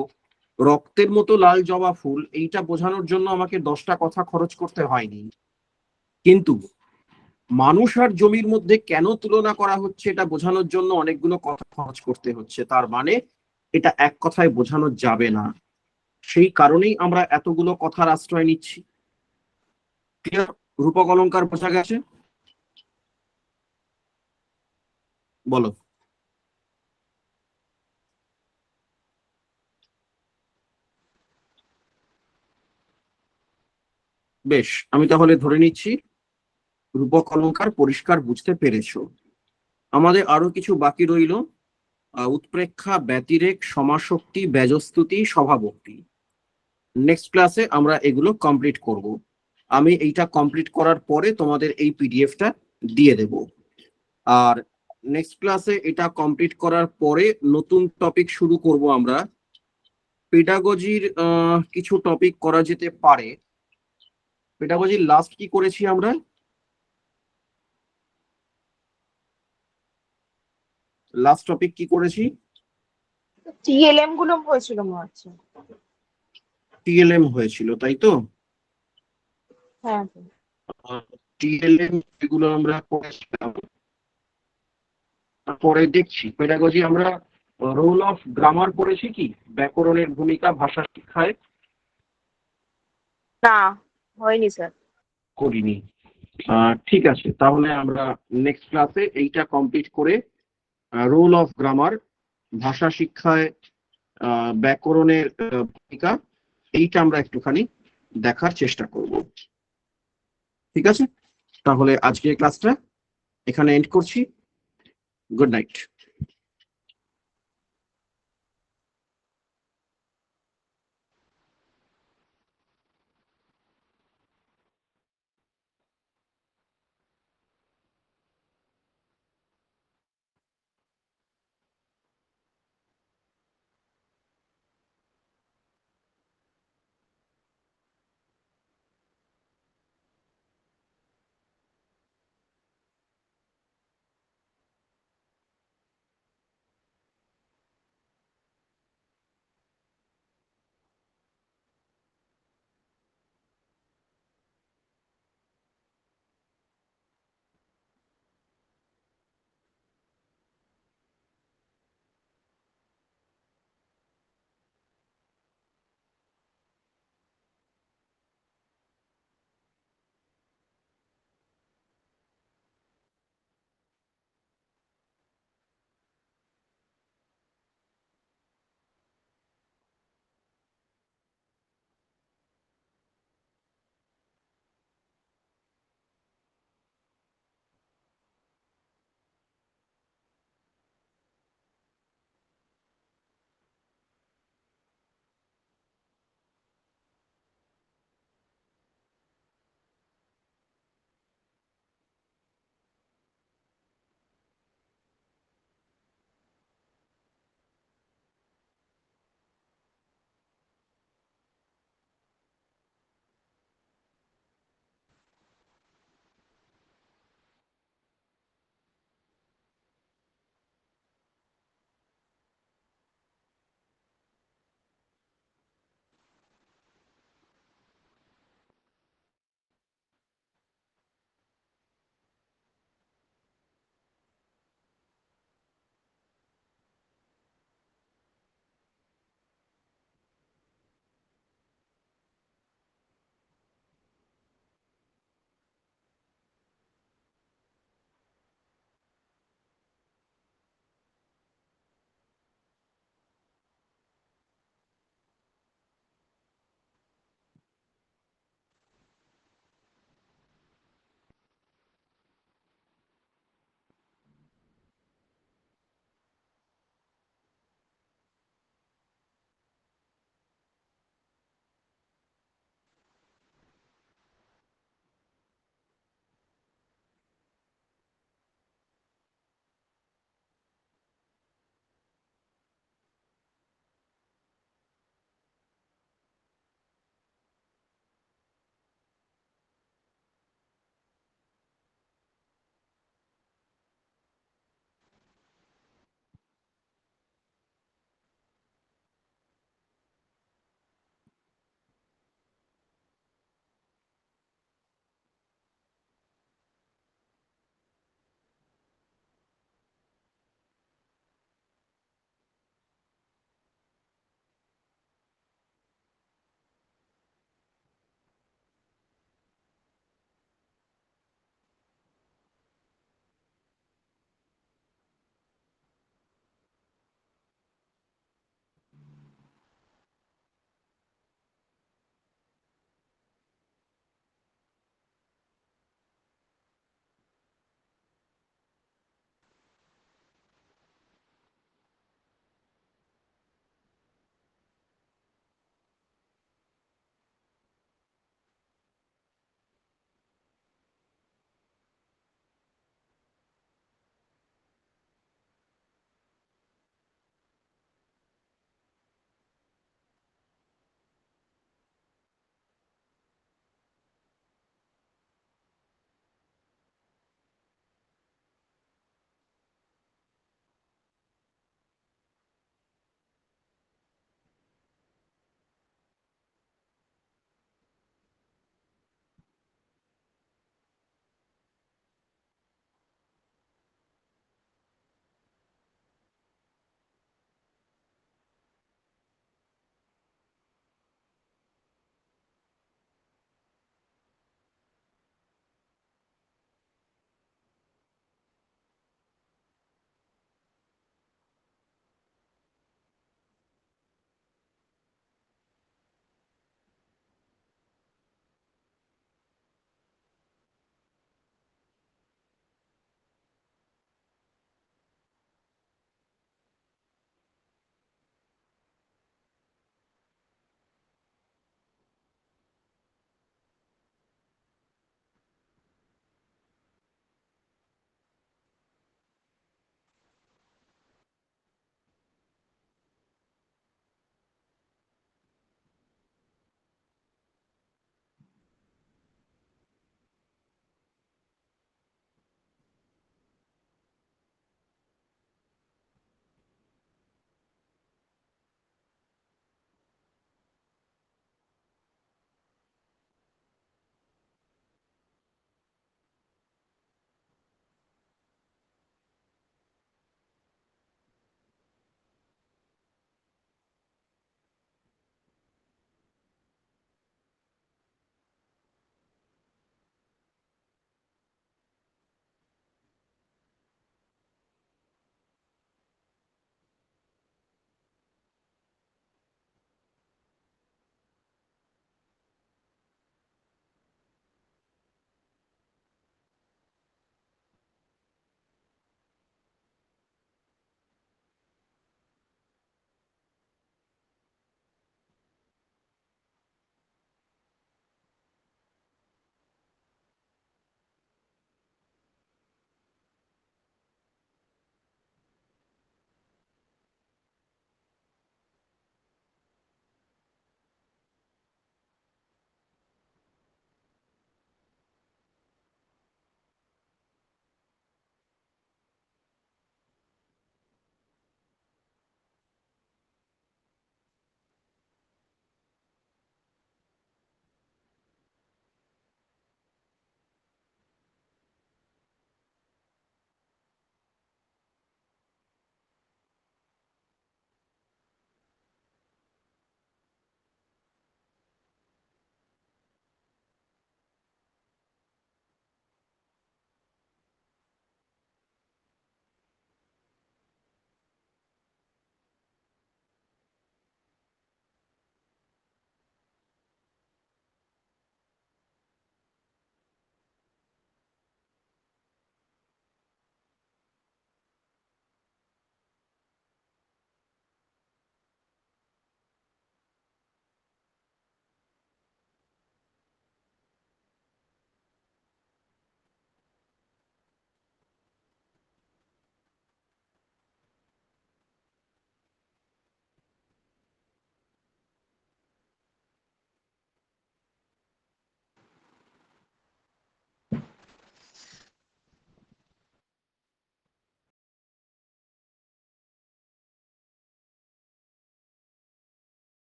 রক্তের মতো লাল জবা ফুল, এইটা বোঝানোর জন্য আমাকে 10টা কথা খরচ করতে হয়নি। কিন্তু মানুষ আর জমির মধ্যে কেন তুলনা করা হচ্ছে এটা বোঝানোর জন্য অনেকগুলো কথা খরচ করতে হচ্ছে। তার মানে এটা এক কথায় বোঝানো যাবে না, সেই কারণেই আমরা এতগুলো কথার আশ্রয় নিচ্ছি। ক্লিয়ার? রূপক অলংকার বোঝা গেছে? বলো। বেশ, আমি তাহলে ধরে নিচ্ছি রূপক অলংকার পরিষ্কার বুঝতে পেরেছো। আমাদের আরো কিছু বাকি রইল, উৎপ্রেক্ষা, ব্যতিরেক, সমাসক্তি, ব্যজস্তুতি, স্বভাবোক্তি। নেক্সট ক্লাসে আমরা এগুলো কমপ্লিট করব। আমি এইটা কমপ্লিট করার পরে তোমাদের এই পিডিএফটা দিয়ে দেব। আর নেক্সট ক্লাসে এটা কমপ্লিট করার পরে নতুন টপিক শুরু করব আমরা। পেডাগজির কিছু টপিক করা যেতে পারে। পেডাগজির লাস্ট কি করেছি আমরা? লাস্ট টপিক কি করেছি? টিএলএম গুলো হয়েছিল মনে হচ্ছে। টিএলএম হয়েছিল, তাই তো? হ্যাঁ টিএলএম এগুলো আমরা করেছিলাম। পরে দেখছি পেডাগজি আমরা রোল অফ গ্রামার করেছি কি, ব্যাকরণের ভূমিকা ভাষা শিক্ষায়? না, হয়নি স্যার। করিনি। ঠিক আছে, তাহলে আমরা নেক্সট ক্লাসে এইটা কমপ্লিট করে রোল অফ গ্রামার, ভাষা শিক্ষায় ব্যাকরণের ভূমিকা, এইটা আমরা একটুখানি দেখার চেষ্টা করব। ঠিক আছে, তাহলে আজকের ক্লাসটা এখানে এন্ড করছি। Good night.